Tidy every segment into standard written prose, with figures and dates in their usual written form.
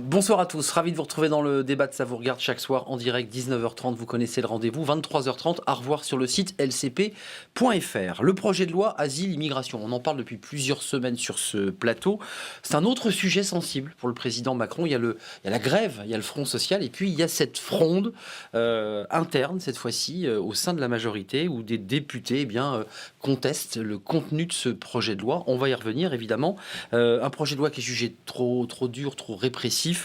Bonsoir à tous, ravi de vous retrouver dans le débat de Ça vous regarde chaque soir en direct, 19h30, vous connaissez le rendez-vous, 23h30, à revoir sur le site lcp.fr. Le projet de loi Asile, Immigration, on en parle depuis plusieurs semaines sur ce plateau. C'est un autre sujet sensible pour le président Macron. Il y a la grève, il y a le Front social, et puis il y a cette fronde interne, cette fois-ci, au sein de la majorité, où des députés contestent le contenu de ce projet de loi. On va y revenir, évidemment. Un projet de loi qui est jugé trop dur, trop répressif.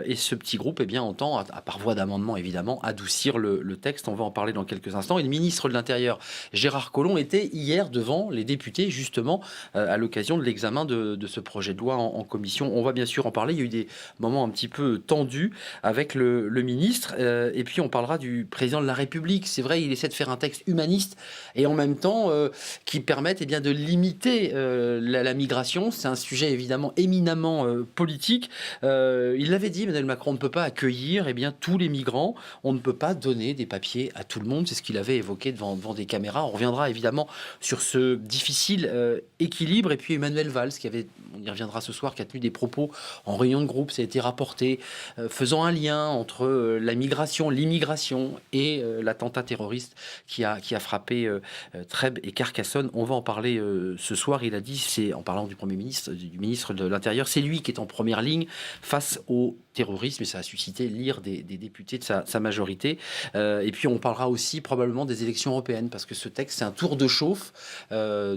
Et ce petit groupe entend, par voie d'amendement évidemment, adoucir le texte. On va en parler dans quelques instants. Et le ministre de l'Intérieur, Gérard Collomb, était hier devant les députés, justement, à l'occasion de l'examen de ce projet de loi en commission. On va bien sûr en parler. Il y a eu des moments un petit peu tendus avec le ministre. Et puis on parlera du président de la République. C'est vrai, il essaie de faire un texte humaniste et en même temps qui permette de limiter la migration. C'est un sujet évidemment éminemment politique. Il l'avait dit, Emmanuel Macron, on ne peut pas accueillir tous les migrants, on ne peut pas donner des papiers à tout le monde, c'est ce qu'il avait évoqué devant des caméras. On reviendra évidemment sur ce difficile équilibre. Et puis Emmanuel Valls, on y reviendra ce soir, qui a tenu des propos en réunion de groupe, ça a été rapporté, faisant un lien entre la migration, l'immigration et l'attentat terroriste qui a frappé Trèbes et Carcassonne. On va en parler ce soir. Il a dit, c'est en parlant du Premier ministre, du ministre de l'Intérieur, c'est lui qui est en première ligne face au terrorisme, et ça a suscité l'ire des députés de sa majorité. Et puis on parlera aussi probablement des élections européennes, parce que ce texte, c'est un tour de chauffe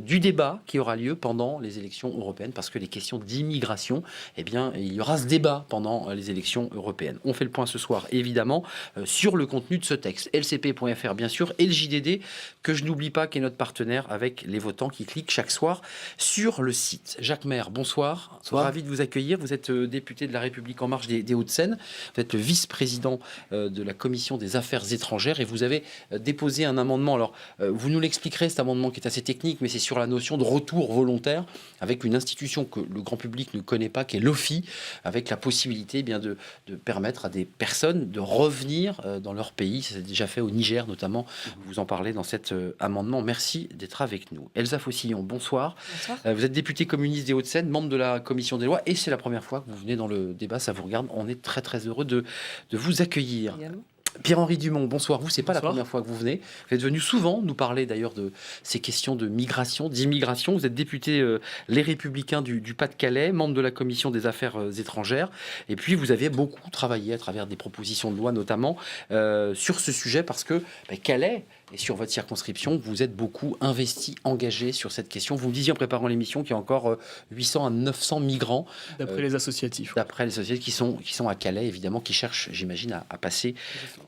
du débat qui aura lieu pendant les élections européennes, parce que les questions d'immigration, il y aura ce débat pendant les élections européennes. On fait le point ce soir, évidemment, sur le contenu de ce texte. lcp.fr, bien sûr, et le JDD, que je n'oublie pas, qui est notre partenaire avec les votants qui cliquent chaque soir sur le site. Jacques Maire, bonsoir. Bonsoir. Ravi de vous accueillir. Vous êtes député de La République En Marche des Hauts-de-Seine. Vous êtes le vice-président de la Commission des Affaires étrangères et vous avez déposé un amendement. Alors, vous nous l'expliquerez, cet amendement qui est assez technique, mais c'est sur la notion de retour volontaire avec une institution que le grand public ne connaît pas, qui est l'OFII, avec la possibilité de permettre à des personnes de revenir dans leur pays. Ça s'est déjà fait au Niger, notamment. Vous en parlez dans cet amendement. Merci d'être avec nous. Elsa Faucillon, bonsoir. Bonsoir. Vous êtes députée communiste des Hauts-de-Seine, membre de la Commission des lois, et c'est la première fois que vous venez dans le débat, ça vous regarde. On est très très heureux de vous accueillir. Également. Pierre-Henri Dumont, bonsoir. Vous, c'est pas la première fois que vous venez. Vous êtes venu souvent nous parler d'ailleurs de ces questions de migration, d'immigration. Vous êtes député Les Républicains du Pas-de-Calais, membre de la Commission des Affaires étrangères. Et puis, vous avez beaucoup travaillé à travers des propositions de loi, notamment sur ce sujet, parce que Calais, et sur votre circonscription, vous êtes beaucoup investi, engagé sur cette question. Vous me disiez en préparant l'émission qu'il y a encore 800 à 900 migrants. D'après les associatifs. D'après les associatifs qui sont à Calais, évidemment, qui cherchent, j'imagine, à passer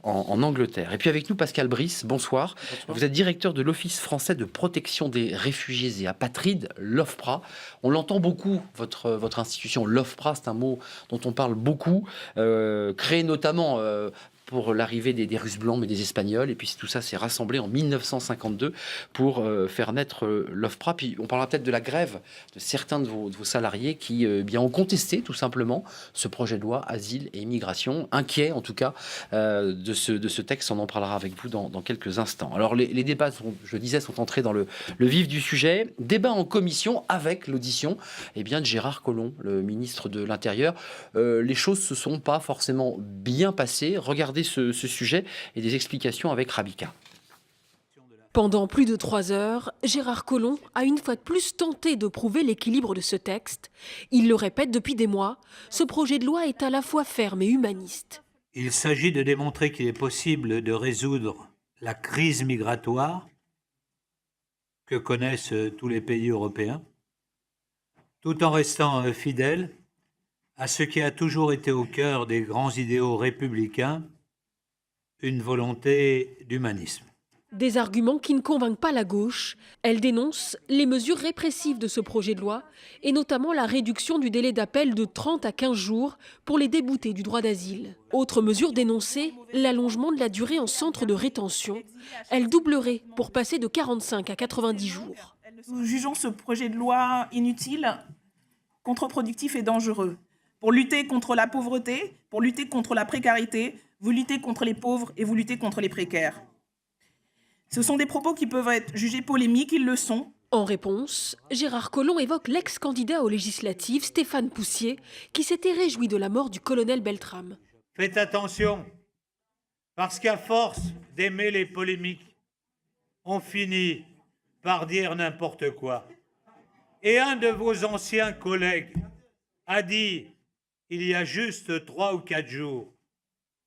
en Angleterre. Et puis avec nous, Pascal Brice, bonsoir. Vous êtes directeur de l'Office français de protection des réfugiés et apatrides, l'OFPRA. On l'entend beaucoup, votre institution. L'OFPRA, c'est un mot dont on parle beaucoup, créé notamment pour l'arrivée des Russes blancs, mais des Espagnols. Et puis tout ça s'est rassemblé en 1952 pour faire naître l'OFPRA. Puis on parlera peut-être de la grève de certains de vos salariés qui ont contesté tout simplement ce projet de loi Asile et Immigration, inquiets en tout cas de ce texte. On en parlera avec vous dans quelques instants. Alors les débats, je le disais, sont entrés dans le vif du sujet. Débat en commission avec l'audition de Gérard Collomb, le ministre de l'Intérieur. Les choses se sont pas forcément bien passées. Regardez ce sujet et des explications avec Rabika. Pendant plus de 3 heures, Gérard Collomb a une fois de plus tenté de prouver l'équilibre de ce texte. Il le répète depuis des mois, ce projet de loi est à la fois ferme et humaniste. Il s'agit de démontrer qu'il est possible de résoudre la crise migratoire que connaissent tous les pays européens, tout en restant fidèle à ce qui a toujours été au cœur des grands idéaux républicains, une volonté d'humanisme. Des arguments qui ne convainquent pas la gauche. Elle dénonce les mesures répressives de ce projet de loi et notamment la réduction du délai d'appel de 30 à 15 jours pour les déboutés du droit d'asile. Autre mesure dénoncée, l'allongement de la durée en centre de rétention. Elle doublerait pour passer de 45 à 90 jours. Nous jugeons ce projet de loi inutile, contre-productif et dangereux. Pour lutter contre la pauvreté, pour lutter contre la précarité, vous luttez contre les pauvres et vous luttez contre les précaires. Ce sont des propos qui peuvent être jugés polémiques, ils le sont, En réponse, Gérard Collomb évoque l'ex-candidat aux législatives Stéphane Poussier, qui s'était réjoui de la mort du colonel Beltrame. Faites attention, parce qu'à force d'aimer les polémiques, on finit par dire n'importe quoi. Et un de vos anciens collègues a dit, il y a juste 3 ou 4 jours,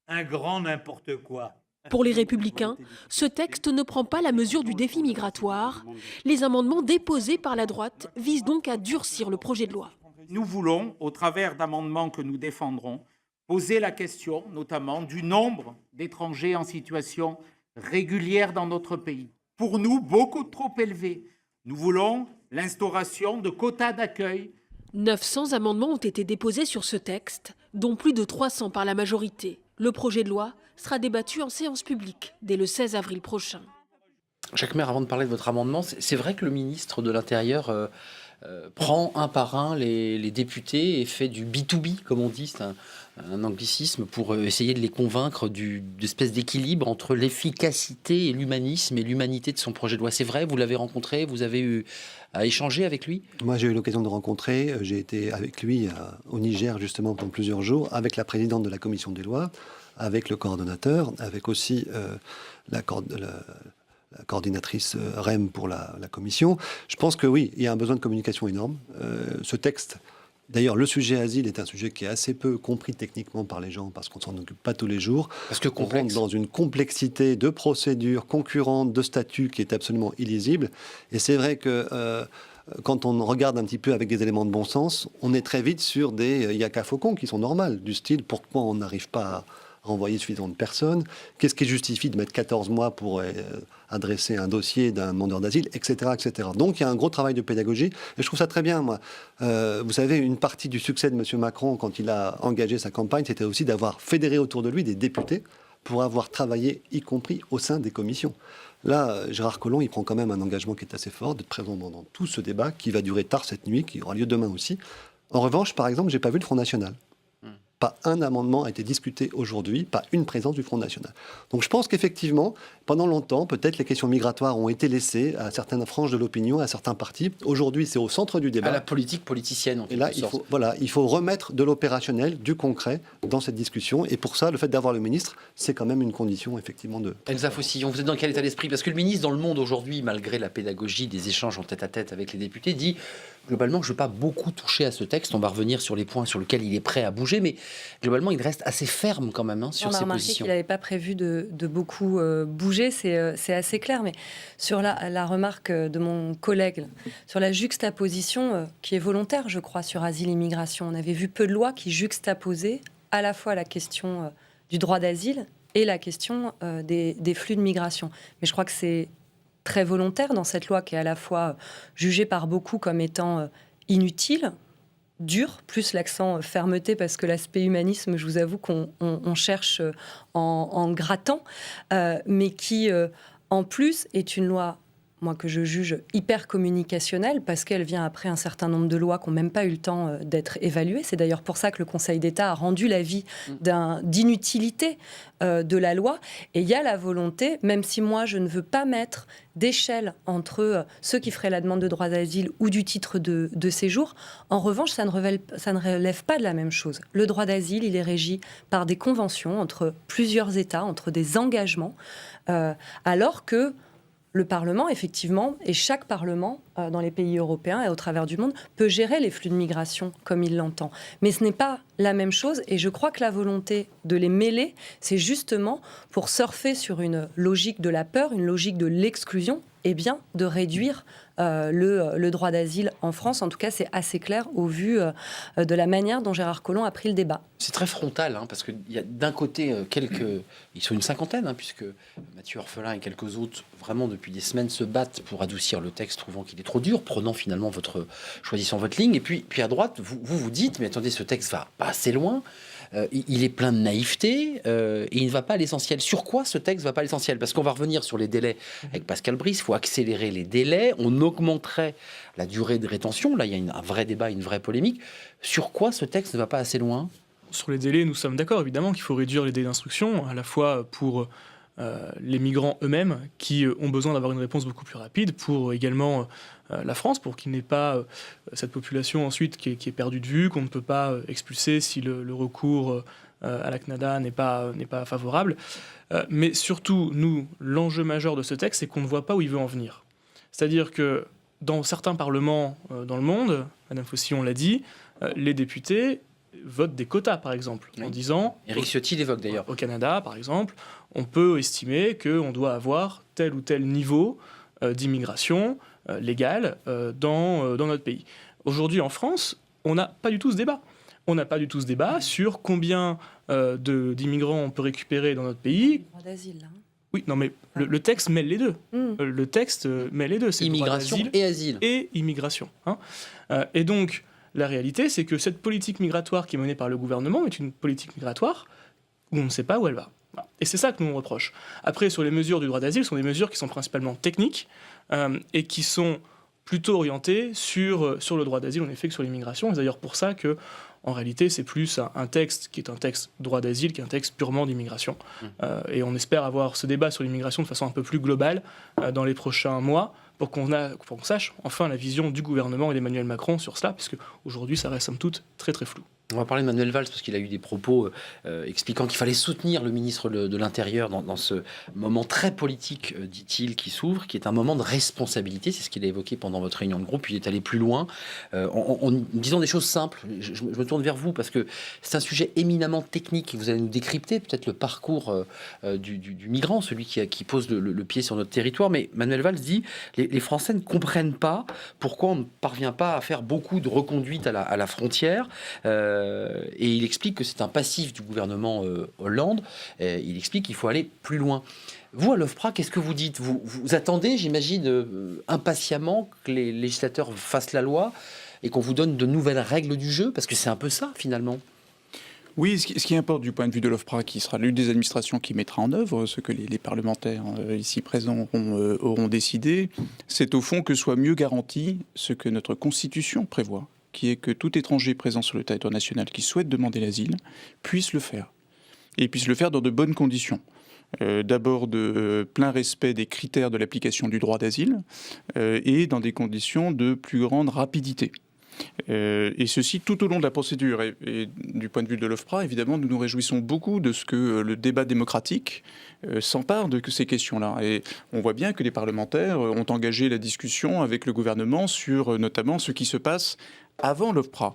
un grand n'importe quoi. Pour les Républicains, ce texte ne prend pas la mesure du défi migratoire. Les amendements déposés par la droite visent donc à durcir le projet de loi. Nous voulons, au travers d'amendements que nous défendrons, poser la question notamment du nombre d'étrangers en situation régulière dans notre pays. Pour nous, beaucoup trop élevé. Nous voulons l'instauration de quotas d'accueil. 900 amendements ont été déposés sur ce texte, dont plus de 300 par la majorité. Le projet de loi sera débattu en séance publique dès le 16 avril prochain. Jacques Maire, avant de parler de votre amendement, c'est vrai que le ministre de l'Intérieur prend un par un les députés et fait du B2B, comme on dit, c'est un anglicisme, pour essayer de les convaincre d'espèce d'équilibre entre l'efficacité et l'humanisme et l'humanité de son projet de loi. C'est vrai, vous l'avez rencontré, vous avez eu à échanger avec lui? Moi, j'ai eu l'occasion de le rencontrer. J'ai été avec lui au Niger, justement, pendant plusieurs jours, avec la présidente de la commission des lois, avec le coordonnateur, avec aussi la coordinatrice REM pour la commission. Je pense que oui, il y a un besoin de communication énorme. Ce texte, d'ailleurs, le sujet asile est un sujet qui est assez peu compris techniquement par les gens parce qu'on ne s'en occupe pas tous les jours. Parce que on rentre dans une complexité de procédures concurrentes, de statuts qui est absolument illisible. Et c'est vrai que quand on regarde un petit peu avec des éléments de bon sens, on est très vite sur des yaka faucons qui sont normales, du style pourquoi on n'arrive pas à renvoyer suffisamment de personnes, qu'est-ce qui justifie de mettre 14 mois pour adresser un dossier d'un demandeur d'asile, etc., etc. Donc il y a un gros travail de pédagogie, et je trouve ça très bien, moi. Vous savez, une partie du succès de M. Macron, quand il a engagé sa campagne, c'était aussi d'avoir fédéré autour de lui des députés pour avoir travaillé, y compris au sein des commissions. Là, Gérard Collomb, il prend quand même un engagement qui est assez fort, d'être présent dans tout ce débat, qui va durer tard cette nuit, qui aura lieu demain aussi. En revanche, par exemple, je n'ai pas vu le Front National. Pas un amendement a été discuté aujourd'hui, pas une présence du Front National. Donc je pense qu'effectivement, pendant longtemps, peut-être les questions migratoires ont été laissées à certaines franges de l'opinion, à certains partis. Aujourd'hui, c'est au centre du débat. À la politique politicienne, en Et là, il faut remettre de l'opérationnel, du concret dans cette discussion. Et pour ça, le fait d'avoir le ministre, c'est quand même une condition, effectivement, de... Elsa Fossillon, vous êtes dans quel état d'esprit? Parce que le ministre, dans Le Monde aujourd'hui, malgré la pédagogie des échanges en tête-à-tête avec les députés, dit globalement, je ne veux pas beaucoup toucher à ce texte. On va revenir sur les points sur lesquels il est prêt à bouger, mais globalement, il reste assez ferme quand même sur ses positions. On a remarqué qu'il n'avait pas prévu de beaucoup bouger, c'est assez clair. Mais sur la remarque de mon collègue, sur la juxtaposition qui est volontaire, je crois, sur asile et immigration, on avait vu peu de lois qui juxtaposaient à la fois la question du droit d'asile et la question des flux de migration. Mais je crois que c'est très volontaire dans cette loi qui est à la fois jugée par beaucoup comme étant inutile, dure, plus l'accent fermeté, parce que l'aspect humanisme, je vous avoue qu'on cherche en grattant, mais qui, en plus, est une loi, moi, que je juge hyper communicationnelle, parce qu'elle vient après un certain nombre de lois qui n'ont même pas eu le temps d'être évaluées. C'est d'ailleurs pour ça que le Conseil d'État a rendu l'avis d'inutilité de la loi. Et il y a la volonté, même si moi, je ne veux pas mettre d'échelle entre ceux qui feraient la demande de droit d'asile ou du titre de séjour. En revanche, ça ne relève pas de la même chose. Le droit d'asile, il est régi par des conventions entre plusieurs États, entre des engagements, alors que le Parlement, effectivement, et chaque Parlement dans les pays européens et au travers du monde peut gérer les flux de migration comme il l'entend. Mais ce n'est pas la même chose, et je crois que la volonté de les mêler, c'est justement pour surfer sur une logique de la peur, une logique de l'exclusion, et bien de réduire le droit d'asile en France. En tout cas, c'est assez clair au vu de la manière dont Gérard Collomb a pris le débat. C'est très frontal, parce qu'il y a d'un côté ils sont une cinquantaine, puisque Mathieu Orphelin et quelques autres, vraiment depuis des semaines, se battent pour adoucir le texte, trouvant qu'il est trop dur, choisissant votre ligne. Et puis à droite, vous dites, mais attendez, ce texte va pas assez loin. Il est plein de naïveté et il ne va pas à l'essentiel. Sur quoi ce texte ne va pas à l'essentiel? Parce qu'on va revenir sur les délais avec Pascal Brice. Il faut accélérer les délais. On augmenterait la durée de rétention. Là, il y a un vrai débat, une vraie polémique. Sur quoi ce texte ne va pas assez loin? Sur les délais, nous sommes d'accord, évidemment, qu'il faut réduire les délais d'instruction, à la fois pour les migrants eux-mêmes qui ont besoin d'avoir une réponse beaucoup plus rapide pour également la France, pour qu'il n'y ait pas cette population ensuite qui est perdue de vue, qu'on ne peut pas expulser si le recours à la CNADA n'est pas favorable. Mais surtout, nous, l'enjeu majeur de ce texte, c'est qu'on ne voit pas où il veut en venir. C'est-à-dire que dans certains parlements dans le monde, Madame Faucillon l'a dit, les députés votent des quotas, par exemple, en disant... Éric Ciotti l'évoque d'ailleurs. Au Canada, par exemple, on peut estimer qu'on doit avoir tel ou tel niveau d'immigration légale dans notre pays. Aujourd'hui, en France, on n'a pas du tout ce débat. On n'a pas du tout ce débat sur combien d'immigrants on peut récupérer dans notre pays. Le droit d'asile, là. Oui, non, mais le texte mêle les deux. Le texte mêle les deux. C'est Immigration et asile. Et immigration. Et donc, la réalité, c'est que cette politique migratoire qui est menée par le gouvernement est une politique migratoire où on ne sait pas où elle va. Voilà. Et c'est ça que nous on reproche. Après, sur les mesures du droit d'asile, ce sont des mesures qui sont principalement techniques et qui sont plutôt orientées sur le droit d'asile, en effet, que sur l'immigration. C'est d'ailleurs pour ça que, en réalité, c'est plus un texte qui est un texte droit d'asile qu'un texte purement d'immigration. Et on espère avoir ce débat sur l'immigration de façon un peu plus globale dans les prochains mois pour qu'on sache enfin la vision du gouvernement et d'Emmanuel Macron sur cela, puisque aujourd'hui, ça reste somme toute très très flou. On va parler de Manuel Valls parce qu'il a eu des propos expliquant qu'il fallait soutenir le ministre de l'Intérieur dans ce moment très politique, dit-il, qui s'ouvre, qui est un moment de responsabilité. C'est ce qu'il a évoqué pendant votre réunion de groupe. Il est allé plus loin en disant des choses simples. Je me tourne vers vous parce que c'est un sujet éminemment technique. Vous allez nous décrypter peut-être le parcours du migrant, celui qui pose le pied sur notre territoire. Mais Manuel Valls dit les Français ne comprennent pas pourquoi on ne parvient pas à faire beaucoup de reconduites à la frontière. Et il explique que c'est un passif du gouvernement Hollande. Il explique qu'il faut aller plus loin. Vous, à l'OFPRA, qu'est-ce que vous dites ? Vous attendez, j'imagine, impatiemment que les législateurs fassent la loi et qu'on vous donne de nouvelles règles du jeu ? Parce que c'est un peu ça, finalement. Oui, ce qui importe du point de vue de l'OFPRA, qui sera l'une des administrations qui mettra en œuvre ce que les parlementaires ici présents auront décidé, c'est au fond que soit mieux garanti ce que notre Constitution prévoit, qui est que tout étranger présent sur le territoire national qui souhaite demander l'asile puisse le faire. Et puisse le faire dans de bonnes conditions. D'abord de plein respect des critères de l'application du droit d'asile et dans des conditions de plus grande rapidité. Et ceci tout au long de la procédure. Et du point de vue de l'OFPRA, évidemment, nous nous réjouissons beaucoup de ce que le débat démocratique s'empare de ces questions-là. Et on voit bien que les parlementaires ont engagé la discussion avec le gouvernement sur notamment ce qui se passe avant l'OFPRA.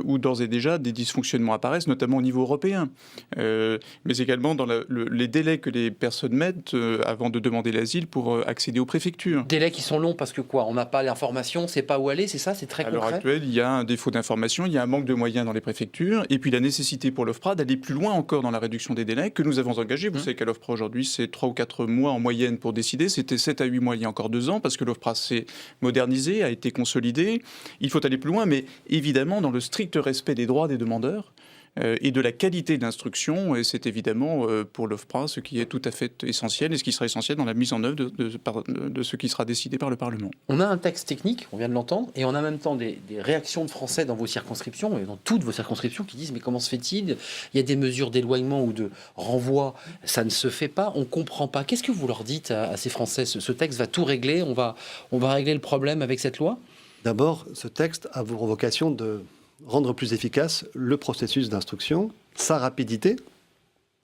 Où d'ores et déjà des dysfonctionnements apparaissent, notamment au niveau européen, mais également dans les délais que les personnes mettent avant de demander l'asile pour accéder aux préfectures. Délais qui sont longs parce que quoi ? On n'a pas l'information, on ne sait pas où aller, c'est ça ? C'est très concret ? À l'heure actuelle, il y a un défaut d'information, il y a un manque de moyens dans les préfectures, et puis la nécessité pour l'OFPRA d'aller plus loin encore dans la réduction des délais que nous avons engagés. Vous savez qu'à l'OFPRA aujourd'hui, c'est 3 ou 4 mois en moyenne pour décider. C'était 7 à 8 mois il y a encore 2 ans, parce que l'OFPRA s'est modernisé, a été consolidé. Il faut aller plus loin, mais évidemment dans le strict respect des droits des demandeurs et de la qualité de l'instruction. Et c'est évidemment pour l'OFPRA ce qui est tout à fait essentiel et ce qui sera essentiel dans la mise en œuvre de ce qui sera décidé par le Parlement. On a un texte technique, on vient de l'entendre, et on a en même temps des réactions de Français dans vos circonscriptions, et dans toutes vos circonscriptions, qui disent « mais comment se fait-il ? Il y a des mesures d'éloignement ou de renvoi, ça ne se fait pas, on ne comprend pas ». Qu'est-ce que vous leur dites à ces Français ? Ce texte va tout régler, on va régler le problème avec cette loi ? D'abord, ce texte a pour vocation de rendre plus efficace le processus d'instruction, sa rapidité,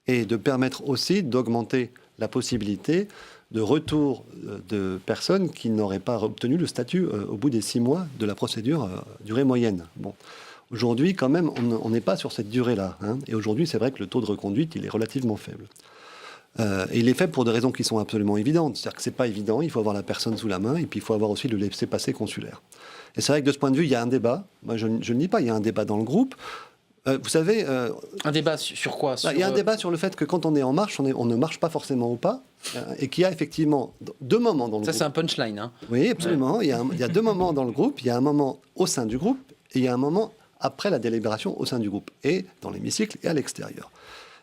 et de permettre aussi d'augmenter la possibilité de retour de personnes qui n'auraient pas obtenu le statut au bout des 6 mois de la procédure durée moyenne. Bon. Aujourd'hui, quand même, on n'est pas sur cette durée-là. Et aujourd'hui, c'est vrai que le taux de reconduite, il est relativement faible. Et il est faible pour des raisons qui sont absolument évidentes. C'est-à-dire que c'est pas évident, il faut avoir la personne sous la main, et puis il faut avoir aussi le laissez-passer consulaire. Et c'est vrai que de ce point de vue, il y a un débat. Moi, je ne nie pas, il y a un débat dans le groupe. Vous savez... un débat sur quoi ? Il y a un débat sur le fait que quand on est en marche, on ne marche pas forcément au pas, et qu'il y a effectivement 2 moments dans le groupe. Ça, c'est un punchline. Hein. Oui, absolument. Ouais. Il y a 2 moments dans le groupe. Il y a un moment au sein du groupe, et il y a un moment après la délibération au sein du groupe, et dans l'hémicycle et à l'extérieur.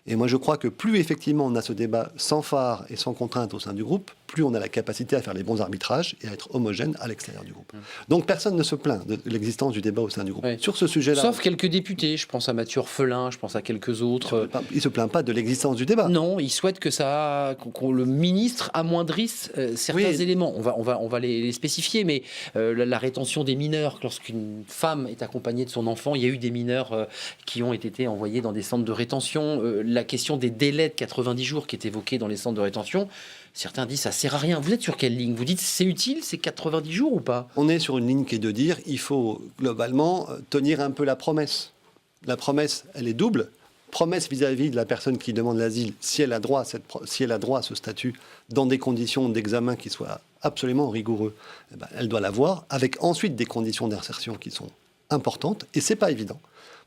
Et moi, je crois que plus effectivement on a ce débat sans phare et sans contrainte au sein du groupe, plus on a la capacité à faire les bons arbitrages et à être homogène à l'extérieur du groupe. Donc personne ne se plaint de l'existence du débat au sein du groupe. Oui. Sur ce sujet-là... Sauf quelques députés, je pense à Mathieu Orphelin, je pense à quelques autres. Il ne se plaint pas de l'existence du débat. Non, il souhaite que le ministre amoindrisse certains éléments. On va les spécifier, mais la rétention des mineurs, lorsqu'une femme est accompagnée de son enfant, il y a eu des mineurs qui ont été envoyés dans des centres de rétention. La question des délais de 90 jours qui est évoquée dans les centres de rétention, certains disent ça sert à rien. Vous êtes sur quelle ligne? Vous dites c'est utile, c'est 90 jours ou pas? On est sur une ligne qui est de dire il faut globalement tenir un peu la promesse. La promesse, elle est double. Promesse vis-à-vis de la personne qui demande l'asile, si elle a droit à ce statut dans des conditions d'examen qui soient absolument rigoureux, eh ben, elle doit l'avoir, avec ensuite des conditions d'insertion qui sont importantes. Et c'est pas évident.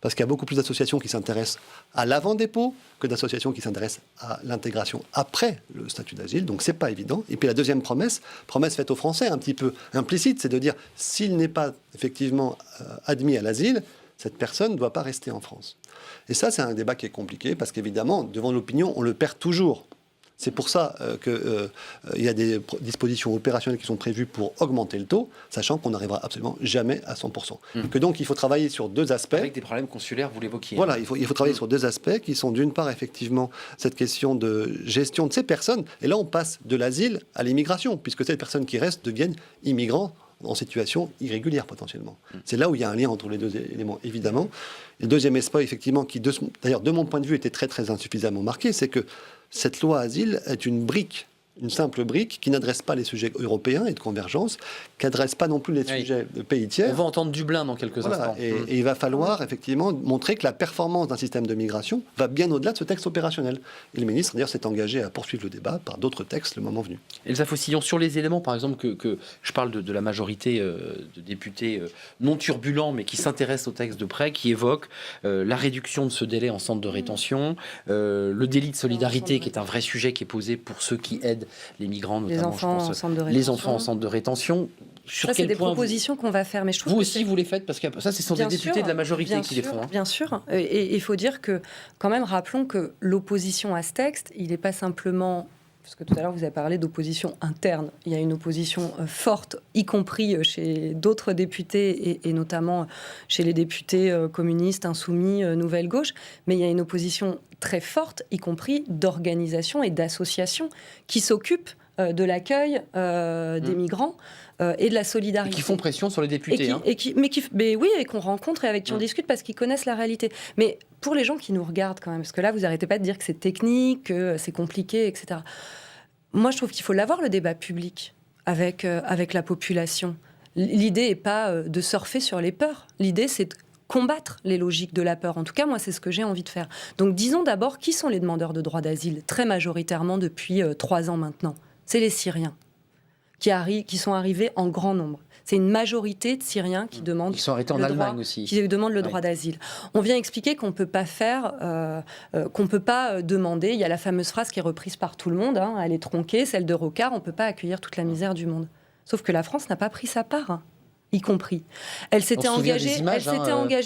Parce qu'il y a beaucoup plus d'associations qui s'intéressent à l'avant-dépôt que d'associations qui s'intéressent à l'intégration après le statut d'asile. Donc, c'est pas évident. Et puis, la deuxième promesse faite aux Français, un petit peu implicite, c'est de dire s'il n'est pas effectivement admis à l'asile, cette personne ne doit pas rester en France. Et ça, c'est un débat qui est compliqué parce qu'évidemment, devant l'opinion, on le perd toujours. C'est pour ça qu'il y a des dispositions opérationnelles qui sont prévues pour augmenter le taux, sachant qu'on n'arrivera absolument jamais à 100%. Et que donc, il faut travailler sur deux aspects. Avec des problèmes consulaires, vous l'évoquiez. Voilà, il faut travailler sur deux aspects qui sont d'une part, effectivement, cette question de gestion de ces personnes. Et là, on passe de l'asile à l'immigration, puisque ces personnes qui restent deviennent immigrants en situation irrégulière potentiellement. C'est là où il y a un lien entre les deux éléments, évidemment. Et le deuxième aspect, effectivement, qui d'ailleurs, de mon point de vue, était très, très insuffisamment marqué, c'est que cette loi asile est une brique, une simple brique qui n'adresse pas les sujets européens et de convergence, qui n'adresse pas non plus les sujets de pays tiers. On va entendre Dublin dans quelques instants. Et il va falloir effectivement montrer que la performance d'un système de migration va bien au-delà de ce texte opérationnel. Et le ministre, d'ailleurs, s'est engagé à poursuivre le débat par d'autres textes le moment venu. Elsa Faucillon, sur les éléments, par exemple, que je parle de la majorité de députés non turbulents, mais qui s'intéressent au texte de près, qui évoquent la réduction de ce délai en centre de rétention, le délit de solidarité, qui est un vrai sujet qui est posé pour ceux qui aident les migrants, notamment, les enfants en centre de rétention. Les enfants en centre de rétention. Sur ça, c'est quel des point propositions qu'on va faire. Mais je trouve vous que aussi, vous les faites, parce que ça, ce sont des députés de la majorité qui les font. Bien sûr. Et il faut dire que, quand même, rappelons que l'opposition à ce texte, il n'est pas simplement... Parce que tout à l'heure, vous avez parlé d'opposition interne. Il y a une opposition forte, y compris chez d'autres députés, et notamment chez les députés communistes, insoumis, Nouvelle Gauche. Mais il y a une opposition très forte, y compris d'organisations et d'associations qui s'occupent de l'accueil des migrants et de la solidarité. Et qui font pression sur les députés. Et qu'on rencontre et avec qui on discute parce qu'ils connaissent la réalité. Mais pour les gens qui nous regardent quand même, parce que là, vous n'arrêtez pas de dire que c'est technique, que c'est compliqué, etc. Moi, je trouve qu'il faut l'avoir, le débat public, avec la population. L'idée n'est pas de surfer sur les peurs. L'idée, c'est de combattre les logiques de la peur. En tout cas, moi, c'est ce que j'ai envie de faire. Donc, disons d'abord, qui sont les demandeurs de droit d'asile, très majoritairement depuis 3 ans maintenant? C'est les Syriens qui sont arrivés en grand nombre. C'est une majorité de Syriens qui demandent... Ils sont arrêtés en Allemagne aussi. Qui demandent le droit d'asile. On vient expliquer qu'on ne peut pas qu'on peut pas demander... Il y a la fameuse phrase qui est reprise par tout le monde, elle est tronquée, celle de Rocard, on ne peut pas accueillir toute la misère du monde. Sauf que la France n'a pas pris sa part, y compris. Elle s'était engagée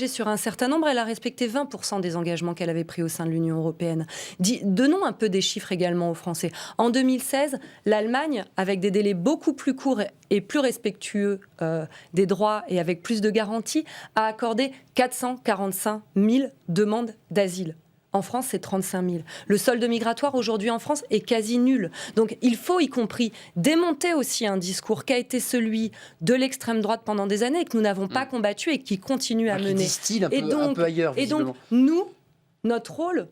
sur un certain nombre, elle a respecté 20% des engagements qu'elle avait pris au sein de l'Union européenne. Donnons un peu des chiffres également aux Français. En 2016, l'Allemagne, avec des délais beaucoup plus courts et plus respectueux des droits et avec plus de garanties, a accordé 445 000 demandes d'asile. En France, c'est 35 000. Le solde migratoire aujourd'hui en France est quasi nul. Donc il faut y compris démonter aussi un discours qui a été celui de l'extrême droite pendant des années et que nous n'avons pas combattu et qui continue à mener. Qui un peu ailleurs, et donc nous, notre rôle...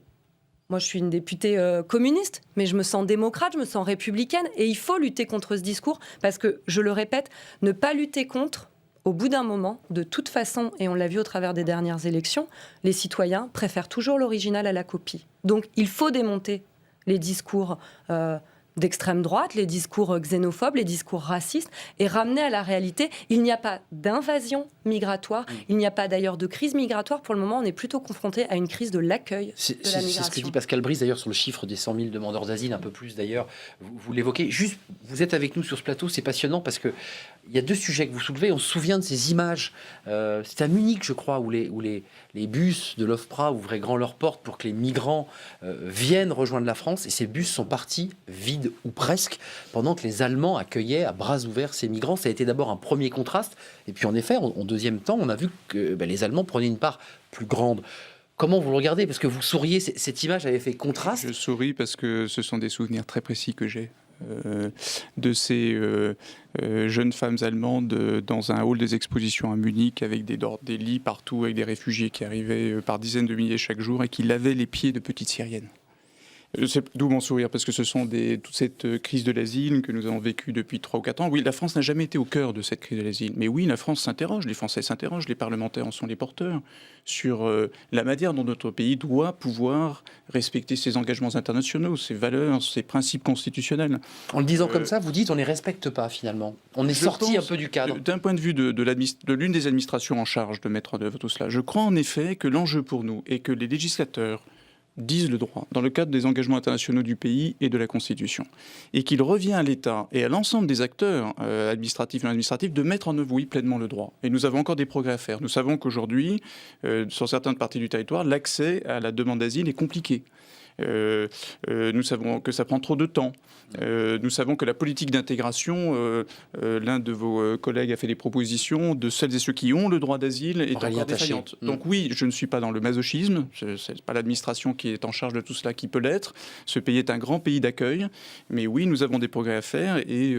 Moi, je suis une députée communiste, mais je me sens démocrate, je me sens républicaine et il faut lutter contre ce discours parce que, je le répète, ne pas lutter contre... Au bout d'un moment, de toute façon, et on l'a vu au travers des dernières élections, les citoyens préfèrent toujours l'original à la copie. Donc il faut démonter les discours d'extrême droite, les discours xénophobes, les discours racistes, et ramener à la réalité. Il n'y a pas d'invasion migratoire, il n'y a pas d'ailleurs de crise migratoire. Pour le moment, on est plutôt confronté à une crise de l'accueil de la migration. C'est ce que dit Pascal Brice d'ailleurs sur le chiffre des 100 000 demandeurs d'asile, un peu plus d'ailleurs. Vous l'évoquez. Juste, vous êtes avec nous sur ce plateau, c'est passionnant parce que il y a deux sujets que vous soulevez. On se souvient de ces images. C'est à Munich, je crois, où les bus de l'OFPRA ouvraient grand leurs portes pour que les migrants viennent rejoindre la France. Et ces bus sont partis vides ou presque, pendant que les Allemands accueillaient à bras ouverts ces migrants. Ça a été d'abord un premier contraste. Et puis en effet, en deuxième temps, on a vu que les Allemands prenaient une part plus grande. Comment vous le regardez? Parce que vous souriez, cette image avait fait contraste. Je souris parce que ce sont des souvenirs très précis que j'ai de ces jeunes femmes allemandes dans un hall des expositions à Munich avec des lits partout, avec des réfugiés qui arrivaient par dizaines de milliers chaque jour et qui lavaient les pieds de petites Syriennes. C'est d'où mon sourire, parce que ce sont toute cette crise de l'asile que nous avons vécue depuis 3 ou 4 ans. Oui, la France n'a jamais été au cœur de cette crise de l'asile. Mais oui, la France s'interroge, les Français s'interrogent, les parlementaires en sont les porteurs, sur la manière dont notre pays doit pouvoir respecter ses engagements internationaux, ses valeurs, ses principes constitutionnels. En le disant comme ça, vous dites on ne les respecte pas finalement. On est sorti un peu du cadre. D'un point de vue de l'une des administrations en charge de mettre en œuvre tout cela, je crois en effet que l'enjeu pour nous est que les législateurs disent le droit dans le cadre des engagements internationaux du pays et de la Constitution. Et qu'il revient à l'État et à l'ensemble des acteurs administratifs et non administratifs de mettre en œuvre, oui, pleinement le droit. Et nous avons encore des progrès à faire. Nous savons qu'aujourd'hui, sur certaines parties du territoire, l'accès à la demande d'asile est compliqué. Nous savons que ça prend trop de temps. Nous savons que la politique d'intégration, l'un de vos collègues a fait des propositions de celles et ceux qui ont le droit d'asile est encore défaillante. Donc oui, je ne suis pas dans le masochisme, ce n'est pas l'administration qui est en charge de tout cela qui peut l'être. Ce pays est un grand pays d'accueil, mais oui, nous avons des progrès à faire et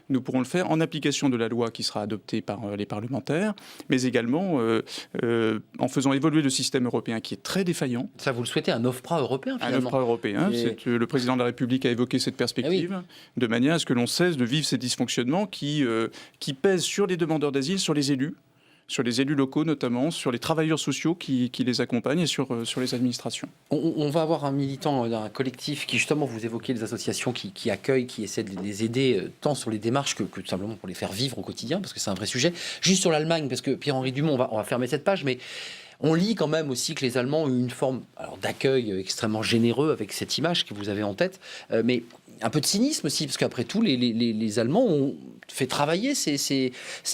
nous pourrons le faire en application de la loi qui sera adoptée par les parlementaires, mais également en faisant évoluer le système européen qui est très défaillant. Ça, vous le souhaitez, un OFPRA européen finalement? Un OFPRA européen. Le président de la République a évoqué cette perspective, de manière à ce que l'on cesse de vivre ces dysfonctionnements qui pèsent sur les demandeurs d'asile, sur les élus locaux notamment, sur les travailleurs sociaux qui les accompagnent et sur les administrations. On va avoir un militant d'un collectif qui justement, vous évoquez les associations qui accueillent, qui essaient de les aider tant sur les démarches que tout simplement pour les faire vivre au quotidien, parce que c'est un vrai sujet. Juste sur l'Allemagne, parce que Pierre-Henri Dumont, on va fermer cette page, mais on lit quand même aussi que les Allemands ont eu une forme d'accueil extrêmement généreux avec cette image que vous avez en tête, mais un peu de cynisme aussi, parce qu'après tout, les Allemands ont fait travailler ces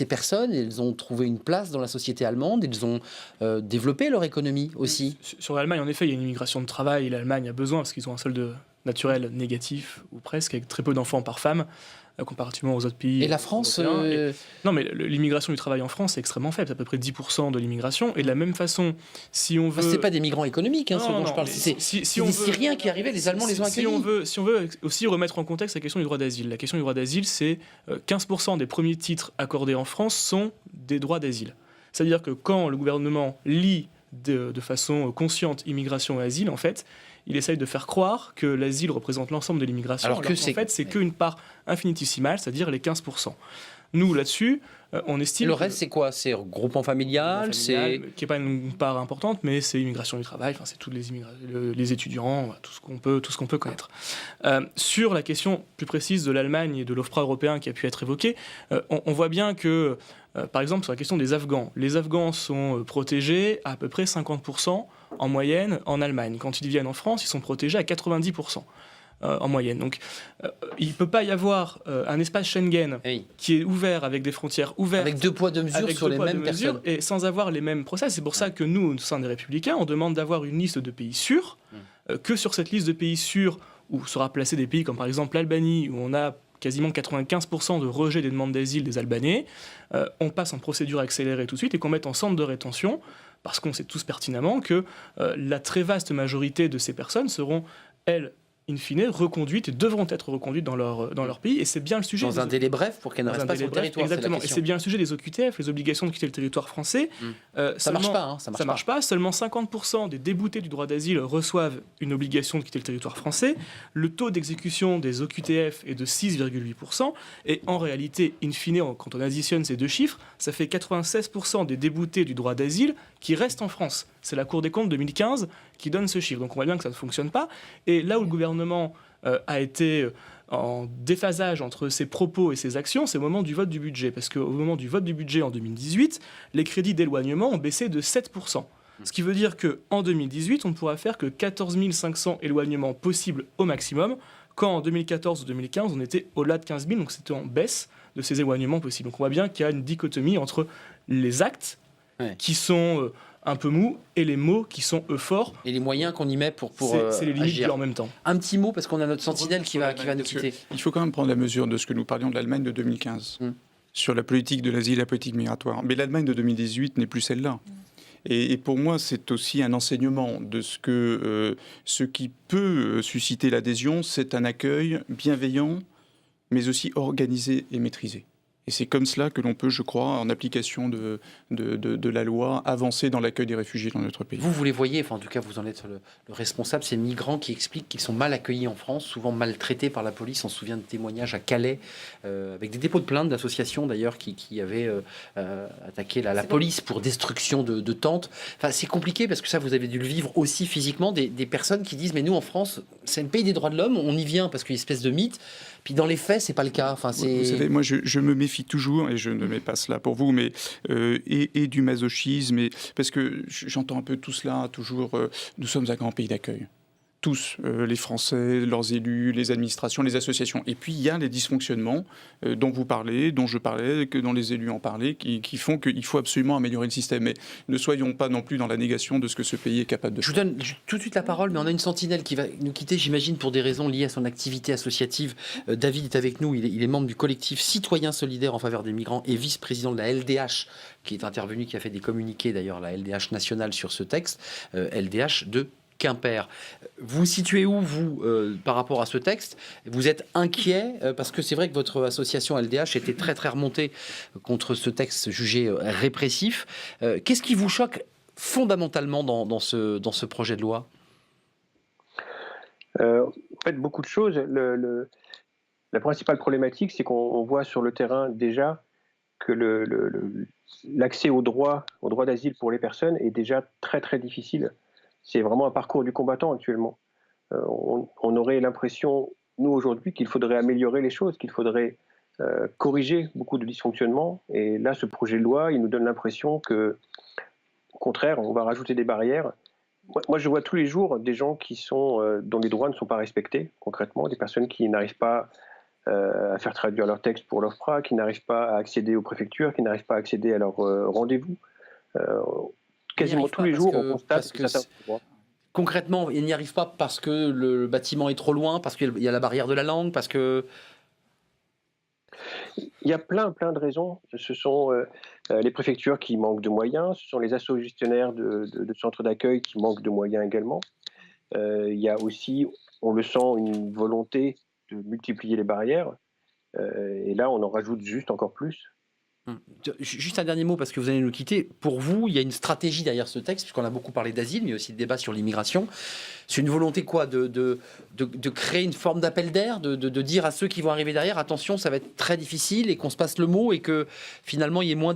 personnes, ils ont trouvé une place dans la société allemande, ils ont développé leur économie aussi. Sur l'Allemagne, en effet, il y a une immigration de travail, l'Allemagne a besoin, parce qu'ils ont un solde naturel négatif, ou presque, avec très peu d'enfants par femme, comparativement aux autres pays. Et la France Non, mais l'immigration du travail en France est extrêmement faible, c'est à peu près 10% de l'immigration. Et de la même façon, si on veut... c'est pas des migrants économiques, ce dont je parle. C'est des Syriens qui arrivaient, les Allemands les ont accueillis. Si on veut aussi remettre en contexte la question du droit d'asile. La question du droit d'asile, c'est 15% des premiers titres accordés en France sont des droits d'asile. C'est-à-dire que quand le gouvernement lit de façon consciente immigration et asile, en fait, il essaye de faire croire que l'asile représente l'ensemble de l'immigration, alors qu'en fait, c'est qu'une part infinitésimale, c'est-à-dire les 15%. Nous, là-dessus, on estime... Le reste, c'est quoi? C'est regroupement familial, qui n'est pas une part importante, mais c'est immigration du travail, c'est tous les étudiants, tout ce qu'on peut connaître. Sur la question plus précise de l'Allemagne et de l'OFPRA européen qui a pu être évoquée, on voit bien que, par exemple, sur la question des Afghans, les Afghans sont protégés à peu près 50% en moyenne en Allemagne. Quand ils viennent en France, ils sont protégés à 90%. En moyenne. Donc, il ne peut pas y avoir un espace Schengen qui est ouvert avec des frontières ouvertes. Avec 2 poids 2 mesures sur les mêmes personnes. Et sans avoir les mêmes procès. C'est pour ça que nous, au sein des Républicains, on demande d'avoir une liste de pays sûrs, que sur cette liste de pays sûrs, où sera placé des pays comme par exemple l'Albanie, où on a quasiment 95% de rejet des demandes d'asile des Albanais, on passe en procédure accélérée tout de suite et qu'on mette en centre de rétention, parce qu'on sait tous pertinemment que la très vaste majorité de ces personnes seront, elles, in fine, reconduites et devront être reconduites dans leur pays. Et c'est bien le sujet... Dans un délai bref pour qu'elles ne restent pas sur le territoire. Exactement. Et c'est bien le sujet des OQTF, les obligations de quitter le territoire français. Ça marche pas. Ça marche pas. Seulement 50% des déboutés du droit d'asile reçoivent une obligation de quitter le territoire français. Le taux d'exécution des OQTF est de 6,8%. Et en réalité, in fine, quand on additionne ces deux chiffres, ça fait 96% des déboutés du droit d'asile qui restent en France. C'est la Cour des comptes 2015 qui donne ce chiffre. Donc on voit bien que ça ne fonctionne pas. Et là où le gouvernement a été en déphasage entre ses propos et ses actions, c'est au moment du vote du budget. Parce qu'au moment du vote du budget en 2018, les crédits d'éloignement ont baissé de 7%. Ce qui veut dire qu'en 2018, on ne pourra faire que 14 500 éloignements possibles au maximum, quand en 2014 ou 2015, on était au-delà de 15 000, donc c'était en baisse de ces éloignements possibles. Donc on voit bien qu'il y a une dichotomie entre les actes qui sont un peu mous et les mots qui sont eux forts. Et les moyens qu'on y met pour c'est les limites agir. en même temps. Un petit mot, parce qu'on a notre sentinelle qui va nous Parce que quitter. Il faut quand même prendre la mesure de ce que nous parlions de l'Allemagne de 2015, sur la politique de l'asile et la politique migratoire. Mais l'Allemagne de 2018 n'est plus celle-là. Et pour moi, c'est aussi un enseignement de ce qui peut susciter l'adhésion, c'est un accueil bienveillant, mais aussi organisé et maîtrisé. Et c'est comme cela que l'on peut, je crois, en application de la loi, avancer dans l'accueil des réfugiés dans notre pays. Vous les voyez, enfin en tout cas vous en êtes le responsable, ces migrants qui expliquent qu'ils sont mal accueillis en France, souvent maltraités par la police. On se souvient de témoignages à Calais, avec des dépôts de plaintes d'associations d'ailleurs qui avaient attaqué la police pour destruction de tentes. Enfin c'est compliqué parce que ça vous avez dû le vivre aussi physiquement, des personnes qui disent mais nous en France c'est un pays des droits de l'homme, on y vient parce qu'il y a une espèce de mythe. Puis dans les faits, c'est pas le cas. Enfin, Vous savez, moi, je me méfie toujours, et je ne mets pas cela pour vous, mais et du masochisme, parce que j'entends un peu tout cela, toujours, nous sommes un grand pays d'accueil. Tous, les Français, leurs élus, les administrations, les associations. Et puis, il y a les dysfonctionnements dont vous parlez, dont je parlais, dont les élus en parlaient, qui font qu'il faut absolument améliorer le système. Mais ne soyons pas non plus dans la négation de ce que ce pays est capable de faire. Je vous donne tout de suite la parole, mais on a une sentinelle qui va nous quitter, j'imagine, pour des raisons liées à son activité associative. David est avec nous, il est membre du collectif Citoyens solidaires en faveur des migrants et vice-président de la LDH, qui est intervenu, qui a fait des communiqués, d'ailleurs, la LDH nationale sur ce texte, LDH de Quimper. Vous situez où, vous, par rapport à ce texte? Vous êtes inquiet parce que c'est vrai que votre association LDH était très très remontée contre ce texte jugé répressif. Qu'est-ce qui vous choque fondamentalement dans ce projet de loi? En fait, beaucoup de choses. La principale problématique, c'est qu'on voit sur le terrain déjà que l'accès au droit d'asile pour les personnes est déjà très très difficile. C'est vraiment un parcours du combattant actuellement. On aurait l'impression, nous aujourd'hui, qu'il faudrait améliorer les choses, qu'il faudrait corriger beaucoup de dysfonctionnements. Et là, ce projet de loi, il nous donne l'impression que, au contraire, on va rajouter des barrières. Moi, je vois tous les jours des gens dont les droits ne sont pas respectés, concrètement, des personnes qui n'arrivent pas à faire traduire leur texte pour l'OFPRA, qui n'arrivent pas à accéder aux préfectures, qui n'arrivent pas à accéder à leurs rendez-vous. Quasiment tous les jours, on constate que certains droits. Concrètement, ils n'y arrivent pas parce que le bâtiment est trop loin, parce qu'il y a la barrière de la langue, parce que... Il y a plein de raisons. Ce sont les préfectures qui manquent de moyens, ce sont les assos gestionnaires de centres d'accueil qui manquent de moyens également. Il y a aussi, on le sent, une volonté de multiplier les barrières. Et là, on en rajoute juste encore plus. Juste un dernier mot, parce que vous allez nous quitter. Pour vous, il y a une stratégie derrière ce texte, puisqu'on a beaucoup parlé d'asile, mais aussi de débat sur l'immigration. C'est une volonté quoi de créer une forme d'appel d'air, de dire à ceux qui vont arriver derrière, attention, ça va être très difficile, et qu'on se passe le mot, et que finalement, il y ait moins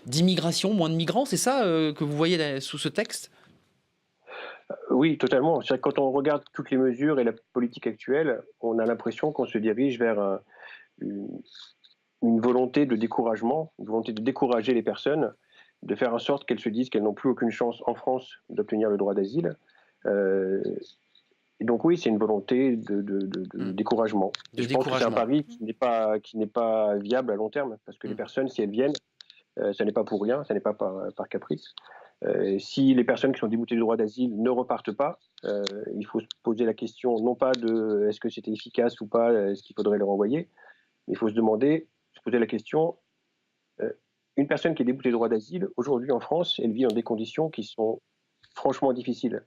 d'immigration, moins de migrants. C'est ça que vous voyez sous ce texte? Oui, totalement. C'est-à-dire que quand on regarde toutes les mesures et la politique actuelle, on a l'impression qu'on se dirige vers une volonté de découragement, une volonté de décourager les personnes, de faire en sorte qu'elles se disent qu'elles n'ont plus aucune chance en France d'obtenir le droit d'asile. Et donc oui, c'est une volonté de découragement. Je pense que c'est un pari qui n'est pas viable à long terme, parce que les personnes, si elles viennent, ça n'est pas pour rien, ça n'est pas par caprice. Si les personnes qui sont déboutées du droit d'asile ne repartent pas, il faut se poser la question non pas de est-ce que c'était efficace ou pas, est-ce qu'il faudrait les renvoyer, mais il faut se poser la question, une personne qui est déboutée du droit d'asile, aujourd'hui en France, elle vit dans des conditions qui sont franchement difficiles.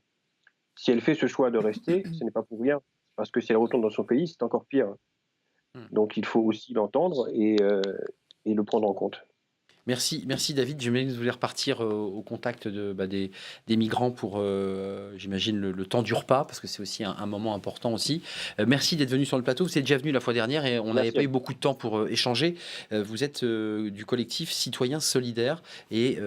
Si elle fait ce choix de rester, ce n'est pas pour rien, parce que si elle retourne dans son pays, c'est encore pire. Donc il faut aussi l'entendre et le prendre en compte. Merci David. J'aimerais que vous voulez repartir au contact des migrants pour, j'imagine, le temps du repas, parce que c'est aussi un moment important aussi. Merci d'être venu sur le plateau. Vous êtes déjà venu la fois dernière et on n'avait pas eu beaucoup de temps pour échanger. Vous êtes du collectif Citoyens Solidaires et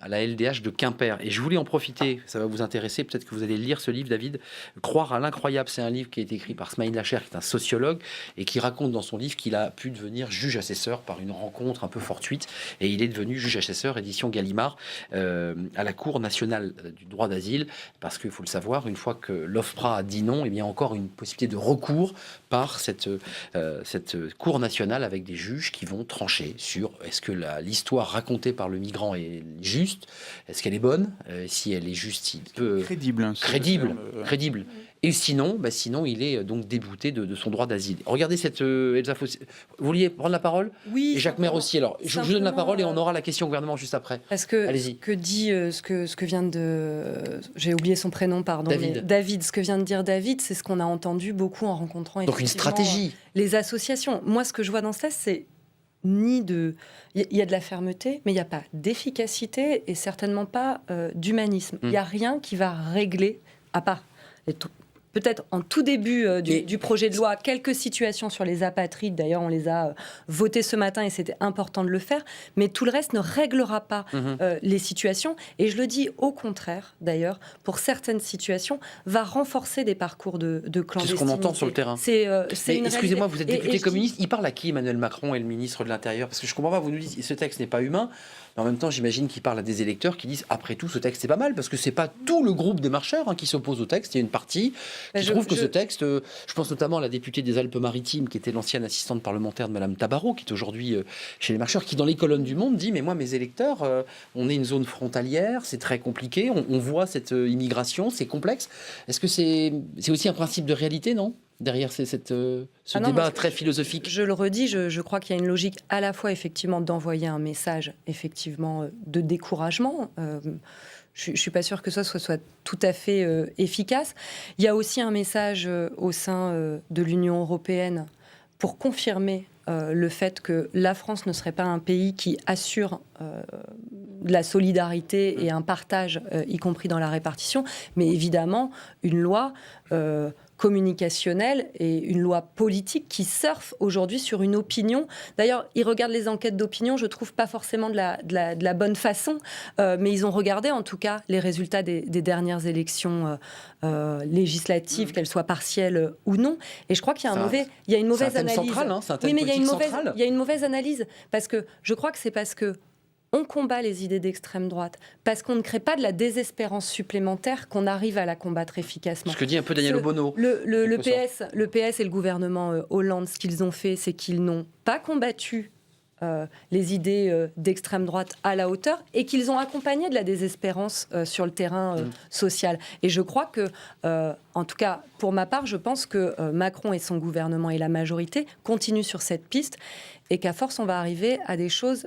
à la LDH de Quimper. Et je voulais en profiter, ça va vous intéresser, peut-être que vous allez lire ce livre, David, Croire à l'incroyable. C'est un livre qui a été écrit par Smaïl Lacher, qui est un sociologue, et qui raconte dans son livre qu'il a pu devenir juge assesseur par une rencontre un peu fortuite. Et il est devenu juge assesseur, édition Gallimard, à la Cour nationale du droit d'asile, parce qu'il faut le savoir, une fois que l'OFPRA a dit non, il y a encore une possibilité de recours par cette Cour nationale avec des juges qui vont trancher sur est-ce que l'histoire racontée par le migrant est juste, est-ce qu'elle est bonne, si elle est juste, il peut... Crédible. Crédible. Et sinon, il est donc débouté de son droit d'asile. Regardez cette Elsa Fossé. Vous vouliez prendre la parole ? Oui. Et Jacques Maire aussi. Alors, je vous donne la parole et on aura la question au gouvernement juste après. Parce que allez-y. que dit ce que vient de... J'ai oublié son prénom, pardon. David. Ce que vient de dire David, c'est ce qu'on a entendu beaucoup en rencontrant donc une stratégie. Les associations. Moi, ce que je vois dans ce test, c'est il y a de la fermeté, mais il n'y a pas d'efficacité et certainement pas d'humanisme. Il n'y a rien qui va régler, à part peut-être en tout début du projet de loi, quelques situations sur les apatrides. D'ailleurs, on les a votées ce matin et c'était important de le faire. Mais tout le reste ne réglera pas les situations. Et je le dis au contraire, d'ailleurs, pour certaines situations, va renforcer des parcours de clandestinité. C'est ce qu'on entend sur le terrain. Excusez-moi, vous êtes député communiste. Il parle à qui, Emmanuel Macron et le ministre de l'Intérieur ? Parce que je ne comprends pas, vous nous dites ce texte n'est pas humain. Mais en même temps, j'imagine qu'il parle à des électeurs qui disent après tout, ce texte c'est pas mal, parce que c'est pas tout le groupe des marcheurs qui s'oppose au texte. Il y a une partie qui trouve que ce texte, je pense notamment à la députée des Alpes-Maritimes, qui était l'ancienne assistante parlementaire de Madame Tabarot, qui est aujourd'hui chez les marcheurs, qui dans les colonnes du Monde dit mais moi mes électeurs, on est une zone frontalière, c'est très compliqué, on voit cette immigration, c'est complexe. Est-ce que c'est aussi un principe de réalité, non ? Derrière ce débat très philosophique. Je le redis, je crois qu'il y a une logique à la fois effectivement d'envoyer un message effectivement de découragement. Je ne suis pas sûre que ça soit tout à fait efficace. Il y a aussi un message au sein de l'Union européenne pour confirmer le fait que la France ne serait pas un pays qui assure de la solidarité et un partage, y compris dans la répartition, mais évidemment une loi communicationnelle et une loi politique qui surfe aujourd'hui sur une opinion. D'ailleurs, ils regardent les enquêtes d'opinion, je trouve pas forcément de la bonne façon, mais ils ont regardé en tout cas les résultats des dernières élections législatives, qu'elles soient partielles ou non. Et je crois qu'il y a une mauvaise analyse. Central, hein, c'est un thème oui, mais il y a une mauvaise analyse parce que je crois que c'est parce que on combat les idées d'extrême droite, parce qu'on ne crée pas de la désespérance supplémentaire qu'on arrive à la combattre efficacement. Ce que dit un peu Daniel Obono. Le PS et le gouvernement Hollande, ce qu'ils ont fait, c'est qu'ils n'ont pas combattu les idées d'extrême droite à la hauteur et qu'ils ont accompagné de la désespérance sur le terrain social. Et je crois que, en tout cas, pour ma part, je pense que Macron et son gouvernement et la majorité continuent sur cette piste et qu'à force, on va arriver à des choses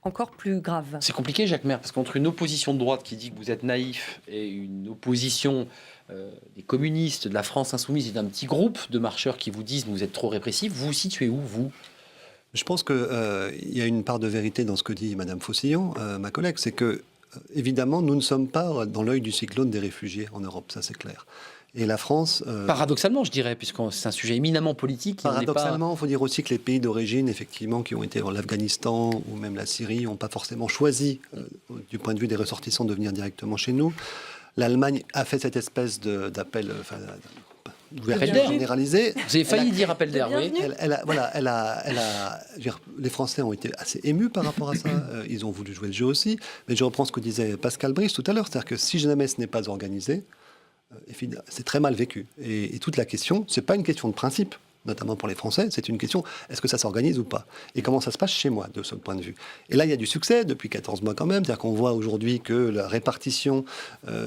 encore plus grave. C'est compliqué, Jacques Maire, parce qu'entre une opposition de droite qui dit que vous êtes naïf et une opposition des communistes, de la France insoumise et d'un petit groupe de marcheurs qui vous disent que vous êtes trop répressifs, vous vous situez où, vous ? Je pense qu'il y a une part de vérité dans ce que dit Madame Faucillon, ma collègue, c'est que, évidemment, nous ne sommes pas dans l'œil du cyclone des réfugiés en Europe, ça c'est clair. Et la France... Paradoxalement, je dirais, puisque c'est un sujet éminemment politique. Paradoxalement, il faut dire aussi que les pays d'origine, effectivement, qui ont été dans l'Afghanistan ou même la Syrie, n'ont pas forcément choisi, du point de vue des ressortissants, de venir directement chez nous. L'Allemagne a fait cette espèce d'appel... d'ouverture généralisée. Vous avez failli dire appel d'air, oui. Les Français ont été assez émus par rapport à ça. Ils ont voulu jouer le jeu aussi. Mais je reprends ce que disait Pascal Brice tout à l'heure, c'est-à-dire que si jamais ce n'est pas organisé, c'est très mal vécu. Et toute la question, c'est pas une question de principe, notamment pour les Français, c'est une question, est-ce que ça s'organise ou pas ? Et comment ça se passe chez moi, de ce point de vue ? Et là, il y a du succès depuis 14 mois quand même, c'est-à-dire qu'on voit aujourd'hui que la répartition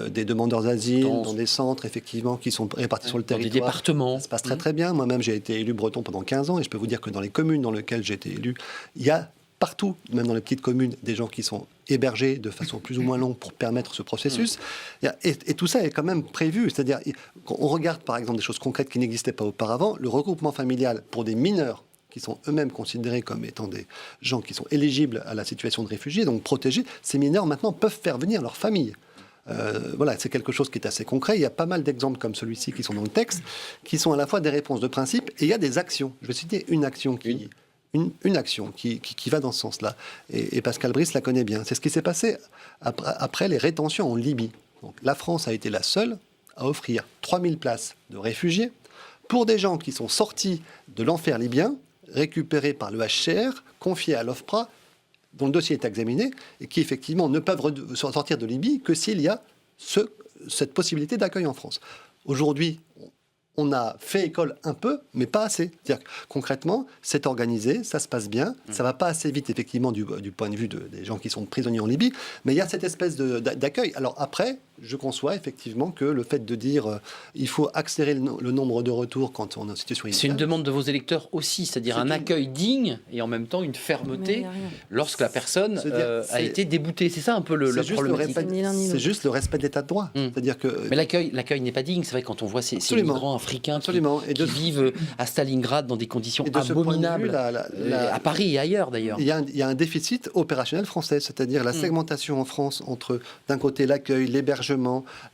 des demandeurs d'asile dans des centres, effectivement, qui sont répartis sur le territoire, des départements, ça se passe très très bien. Moi-même, j'ai été élu breton pendant 15 ans, et je peux vous dire que dans les communes dans lesquelles j'ai été élu, il y a partout, même dans les petites communes, des gens qui sont hébergés de façon plus ou moins longue pour permettre ce processus. Et tout ça est quand même prévu. C'est-à-dire, quand on regarde par exemple des choses concrètes qui n'existaient pas auparavant, le regroupement familial pour des mineurs qui sont eux-mêmes considérés comme étant des gens qui sont éligibles à la situation de réfugiés, donc protégés, ces mineurs maintenant peuvent faire venir leur famille. Voilà, c'est quelque chose qui est assez concret. Il y a pas mal d'exemples comme celui-ci qui sont dans le texte, qui sont à la fois des réponses de principe et il y a des actions. Je vais citer une action une action qui va dans ce sens-là. Et Pascal Brice la connaît bien. C'est ce qui s'est passé après les rétentions en Libye. Donc, la France a été la seule à offrir 3000 places de réfugiés pour des gens qui sont sortis de l'enfer libyen, récupérés par le HCR, confiés à l'OFPRA, dont le dossier est examiné, et qui effectivement ne peuvent sortir de Libye que s'il y a cette possibilité d'accueil en France. Aujourd'hui, on a fait école un peu, mais pas assez. C'est-à-dire que, concrètement, c'est organisé, ça se passe bien, ça va pas assez vite, effectivement, du point de vue des gens qui sont prisonniers en Libye, mais il y a cette espèce d'accueil. Alors après, je conçois effectivement que le fait de dire il faut accélérer le nombre de retours quand on est en situation initiale. C'est une demande de vos électeurs aussi, c'est-à-dire un accueil digne et en même temps une fermeté lorsque la personne a été déboutée. C'est ça un peu le problématique. C'est juste le respect de l'état de droit. C'est-à-dire que... Mais l'accueil n'est pas digne. C'est vrai quand on voit ces migrants africains qui vivent à Stalingrad dans des conditions abominables, à Paris et ailleurs d'ailleurs. Il y a un déficit opérationnel français, c'est-à-dire la segmentation en France entre d'un côté l'accueil, l'hébergement,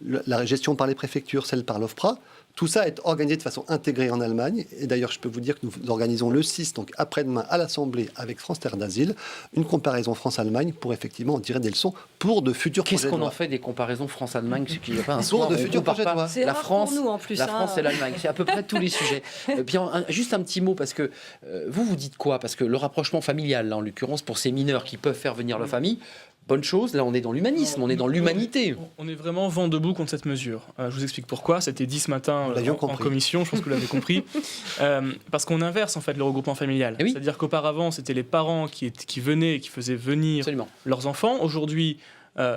la gestion par les préfectures, celle par l'OFPRA. Tout ça est organisé de façon intégrée en Allemagne. Et d'ailleurs, je peux vous dire que nous organisons le 6, donc après-demain, à l'Assemblée, avec France Terre d'Asile, une comparaison France-Allemagne pour effectivement en tirer des leçons pour de futurs projets de loi. Qu'est-ce qu'on en fait des comparaisons France-Allemagne? Pour de futurs projets de loi. C'est la rare France, pour nous, en plus, la France et l'Allemagne, c'est à peu près tous les sujets. Puis juste un petit mot, parce que vous dites quoi? Parce que le rapprochement familial, là, en l'occurrence, pour ces mineurs qui peuvent faire venir leur famille, bonne chose, là on est dans l'humanisme, on est dans l'humanité. On est vraiment vent debout contre cette mesure. Je vous explique pouroi. C'était dit ce matin en commission, je pense que vous l'avez compris. Parce qu'on inverse en fait le regroupement familial. Oui. C'est-à-dire qu'auparavant c'était les parents qui venaient et qui faisaient venir leurs enfants. Aujourd'hui,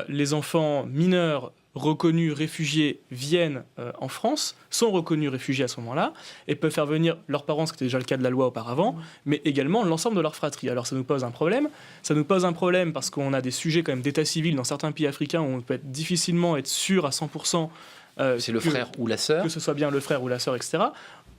les enfants mineurs reconnus réfugiés viennent en France, sont reconnus réfugiés à ce moment-là, et peuvent faire venir leurs parents, ce qui était déjà le cas de la loi auparavant, mais également l'ensemble de leur fratrie. Alors ça nous pose un problème. Ça nous pose un problème parce qu'on a des sujets quand même d'état civil dans certains pays africains où on peut difficilement être sûr à 100%. C'est le frère ou la sœur. Que ce soit bien le frère ou la sœur, etc.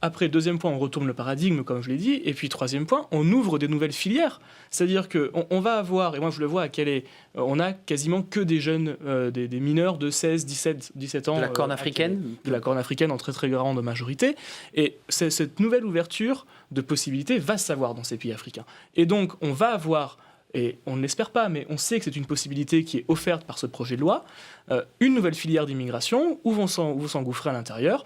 Après, deuxième point, on retourne le paradigme, comme je l'ai dit. Et puis, troisième point, on ouvre des nouvelles filières. C'est-à-dire qu'on va avoir, et moi je le vois à Calais, on a quasiment que des jeunes, des mineurs de 16, 17 ans. De la Corne africaine. De la Corne africaine en très très grande majorité. Et cette nouvelle ouverture de possibilités va se savoir dans ces pays africains. Et donc, on va avoir... Et on ne l'espère pas, mais on sait que c'est une possibilité qui est offerte par ce projet de loi, une nouvelle filière d'immigration où vont s'engouffrer à l'intérieur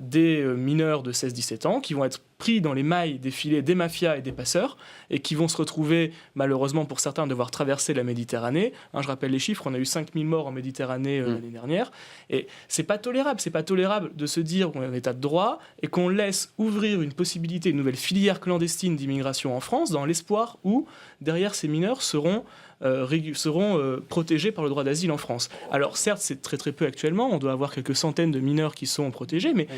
des mineurs de 16-17 ans qui vont être pris dans les mailles des filets des mafias et des passeurs et qui vont se retrouver, malheureusement pour certains, devoir traverser la Méditerranée. Je rappelle les chiffres, on a eu 5000 morts en Méditerranée l'année dernière. Et c'est pas tolérable de se dire qu'on est en état de droit et qu'on laisse ouvrir une possibilité, une nouvelle filière clandestine d'immigration en France dans l'espoir où, derrière, ces mineurs seront protégés par le droit d'asile en France. Alors certes, c'est très très peu actuellement, on doit avoir quelques centaines de mineurs qui sont protégés, mais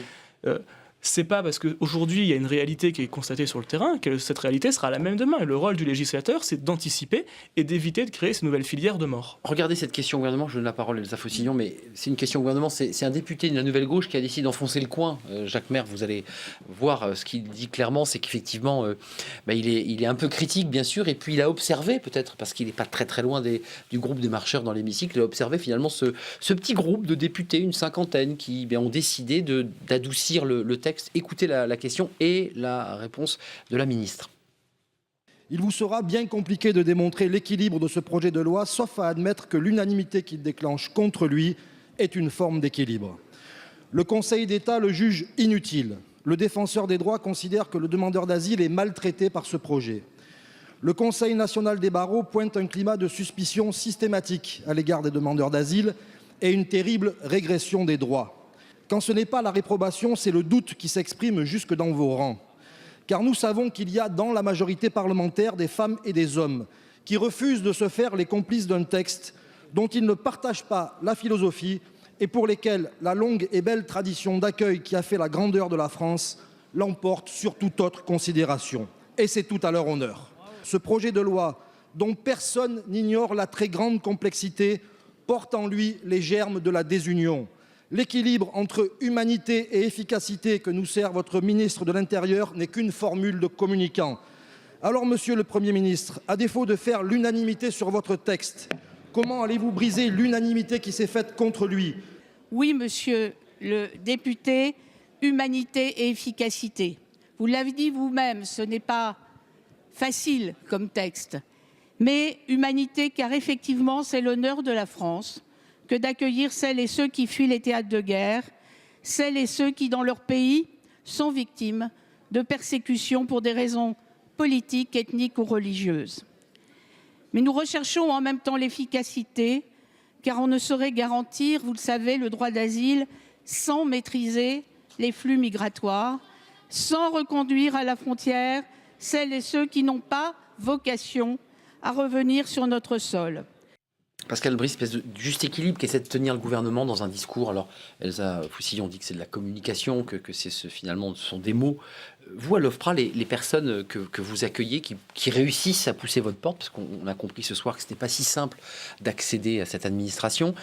c'est pas parce qu'aujourd'hui il y a une réalité qui est constatée sur le terrain que cette réalité sera la même demain. Et le rôle du législateur, c'est d'anticiper et d'éviter de créer ces nouvelles filières de mort. Regardez cette question au gouvernement, je donne la parole à Elsa Faucillon, mais c'est une question au gouvernement, c'est un député de la Nouvelle Gauche qui a décidé d'enfoncer le coin. Jacques Maire, vous allez voir ce qu'il dit clairement, c'est qu'effectivement il est un peu critique bien sûr, et puis il a observé peut-être, parce qu'il n'est pas très très loin du groupe des marcheurs dans l'hémicycle, il a observé finalement ce petit groupe de députés, une cinquantaine, qui ont décidé d'adoucir le texte. Écoutez la question et la réponse de la ministre. Il vous sera bien compliqué de démontrer l'équilibre de ce projet de loi, sauf à admettre que l'unanimité qu'il déclenche contre lui est une forme d'équilibre. Le Conseil d'État le juge inutile. Le défenseur des droits considère que le demandeur d'asile est maltraité par ce projet. Le Conseil national des barreaux pointe un climat de suspicion systématique à l'égard des demandeurs d'asile et une terrible régression des droits. Quand ce n'est pas la réprobation, c'est le doute qui s'exprime jusque dans vos rangs. Car nous savons qu'il y a dans la majorité parlementaire des femmes et des hommes qui refusent de se faire les complices d'un texte dont ils ne partagent pas la philosophie et pour lesquels la longue et belle tradition d'accueil qui a fait la grandeur de la France l'emporte sur toute autre considération. Et c'est tout à leur honneur. Ce projet de loi, dont personne n'ignore la très grande complexité, porte en lui les germes de la désunion. L'équilibre entre humanité et efficacité que nous sert votre ministre de l'Intérieur n'est qu'une formule de communicant. Alors, Monsieur le Premier ministre, à défaut de faire l'unanimité sur votre texte, comment allez-vous briser l'unanimité qui s'est faite contre lui? Oui, monsieur le député, humanité et efficacité. Vous l'avez dit vous-même, ce n'est pas facile comme texte, mais humanité car effectivement c'est l'honneur de la France que d'accueillir celles et ceux qui fuient les théâtres de guerre, celles et ceux qui dans leur pays sont victimes de persécutions pour des raisons politiques, ethniques ou religieuses. Mais nous recherchons en même temps l'efficacité, car on ne saurait garantir, vous le savez, le droit d'asile sans maîtriser les flux migratoires, sans reconduire à la frontière celles et ceux qui n'ont pas vocation à revenir sur notre sol. Pascal Brice, espèce de juste équilibre qu'essaie de tenir le gouvernement dans un discours. Alors, Elsa Foussillon dit que c'est de la communication, que c'est finalement ce sont des mots. Vous, à l'OFPRA, les personnes que vous accueillez, qui réussissent à pousser votre porte, parce qu'on a compris ce soir que ce n'était pas si simple d'accéder à cette administration,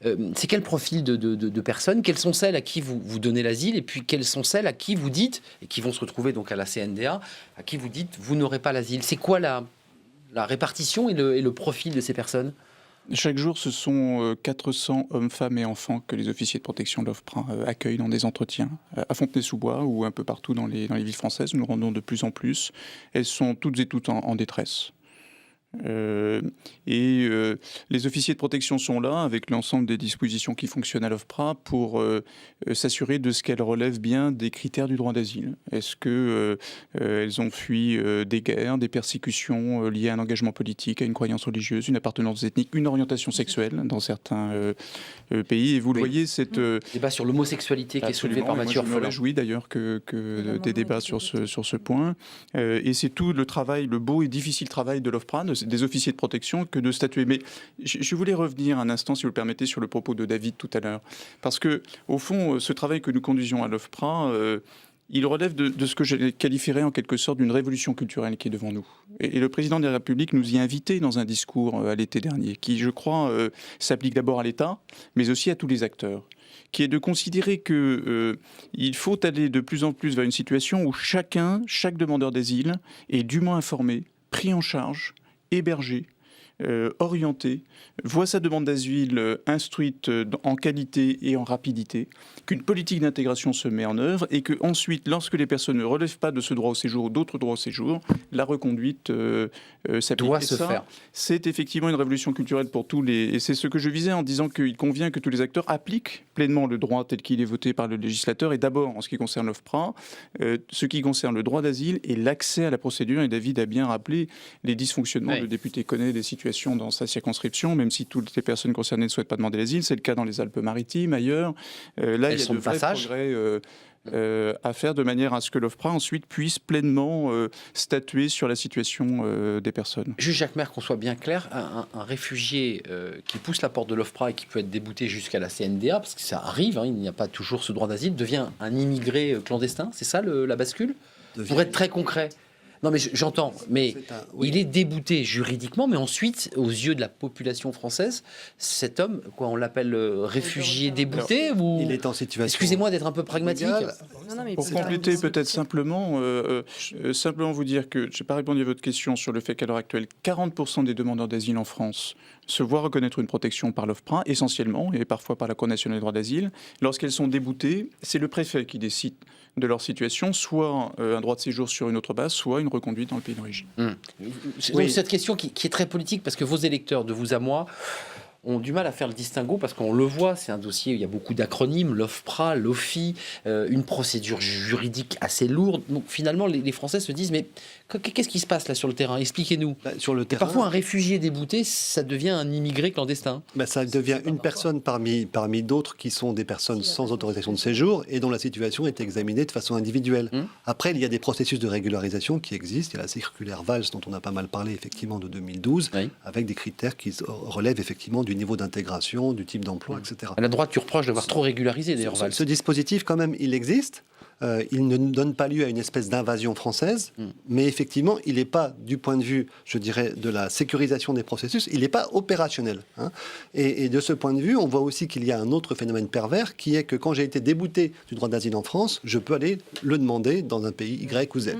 c'est quel profil de personnes? Quelles sont celles à qui vous donnez l'asile? Et puis, quelles sont celles à qui vous dites, et qui vont se retrouver donc à la CNDA, à qui vous dites, vous n'aurez pas l'asile? C'est quoi la répartition et le profil de ces personnes? Chaque jour, ce sont 400 hommes, femmes et enfants que les officiers de protection de l'OFPRA accueillent dans des entretiens à Fontenay-sous-Bois ou un peu partout dans les villes françaises. Nous nous rendons de plus en plus. Elles sont toutes et toutes en détresse. Les officiers de protection sont là avec l'ensemble des dispositions qui fonctionnent à l'OFPRA pour s'assurer de ce qu'elles relèvent bien des critères du droit d'asile. Est-ce qu'elles ont fui des guerres, des persécutions liées à un engagement politique, à une croyance religieuse, une appartenance ethnique, une orientation sexuelle dans certains pays? Et vous le voyez, cette débat sur l'homosexualité qui est soulevé par Mathieu Orphelin. Je me réjouis d'ailleurs que des débats sur ce point. Et c'est tout le travail, le beau et difficile travail de l'OFPRA, des officiers de protection, que de statuer. Mais je voulais revenir un instant, si vous le permettez, sur le propos de David tout à l'heure. Parce que, au fond, ce travail que nous conduisons à l'OFPRA, il relève de ce que je qualifierais en quelque sorte d'une révolution culturelle qui est devant nous. Et le président de la République nous y a invités dans un discours à l'été dernier, qui, je crois, s'applique d'abord à l'État, mais aussi à tous les acteurs, qui est de considérer qu'il faut aller de plus en plus vers une situation où chaque demandeur d'asile est dûment informé, pris en charge, hébergé, orienté, voit sa demande d'asile instruite en qualité et en rapidité, qu'une politique d'intégration se met en œuvre et que ensuite, lorsque les personnes ne relèvent pas de ce droit au séjour ou d'autres droits au séjour, la reconduite s'applique. Doit se faire. C'est effectivement une révolution culturelle pour tous les... Et c'est ce que je visais en disant qu'il convient que tous les acteurs appliquent pleinement le droit tel qu'il est voté par le législateur. Et d'abord, en ce qui concerne l'OFPRA, ce qui concerne le droit d'asile et l'accès à la procédure. Et David a bien rappelé les dysfonctionnements. Oui. Le député connaît des situations dans sa circonscription, même si toutes les personnes concernées ne souhaitent pas demander l'asile. C'est le cas dans les Alpes-Maritimes, ailleurs. Là, il y a de vrais progrès à faire de manière à ce que l'OFPRA ensuite puisse pleinement statuer sur la situation des personnes. Juge Jacques Maire, qu'on soit bien clair, un réfugié qui pousse la porte de l'OFPRA et qui peut être débouté jusqu'à la CNDA, parce que ça arrive, il n'y a pas toujours ce droit d'asile, devient un immigré clandestin, c'est ça la bascule? Pour être très concret. Non mais j'entends, mais oui. Il est débouté juridiquement, mais ensuite, aux yeux de la population française, cet homme, quoi, on l'appelle réfugié débouté ou... Il est en situation... Excusez-moi d'être un peu pragmatique. Pour compléter peut-être simplement vous dire que je n'ai pas répondu à votre question sur le fait qu'à l'heure actuelle, 40% des demandeurs d'asile en France se voient reconnaître une protection par l'OFPRA, essentiellement, et parfois par la Cour nationale des droits d'asile. Lorsqu'elles sont déboutées, c'est le préfet qui décide de leur situation, soit un droit de séjour sur une autre base, soit une reconduite dans le pays d'origine. Oui. Cette question qui est très politique, parce que vos électeurs, de vous à moi, ont du mal à faire le distinguo, parce qu'on le voit, c'est un dossier où il y a beaucoup d'acronymes, l'OFPRA, l'OFI, une procédure juridique assez lourde. Donc finalement, les Français se disent, mais qu'est-ce qui se passe là sur le terrain? Expliquez-nous. Sur le terrain, parfois, un réfugié débouté, ça devient un immigré clandestin. Ça devient une personne parmi d'autres qui sont des personnes sans autorisation de séjour et dont la situation est examinée de façon individuelle. Après, il y a des processus de régularisation qui existent. Il y a la circulaire Valls, dont on a pas mal parlé, effectivement, de 2012, oui, avec des critères qui relèvent effectivement du niveau d'intégration, du type d'emploi, etc. À la droite, tu reproches d'avoir trop régularisé, d'ailleurs, Valls. Ce dispositif, quand même, il existe. il ne donne pas lieu à une espèce d'invasion française, mais effectivement, il n'est pas, du point de vue, je dirais, de la sécurisation des processus, il n'est pas opérationnel. Hein. Et de ce point de vue, on voit aussi qu'il y a un autre phénomène pervers, qui est que quand j'ai été débouté du droit d'asile en France, je peux aller le demander dans un pays Y ou Z.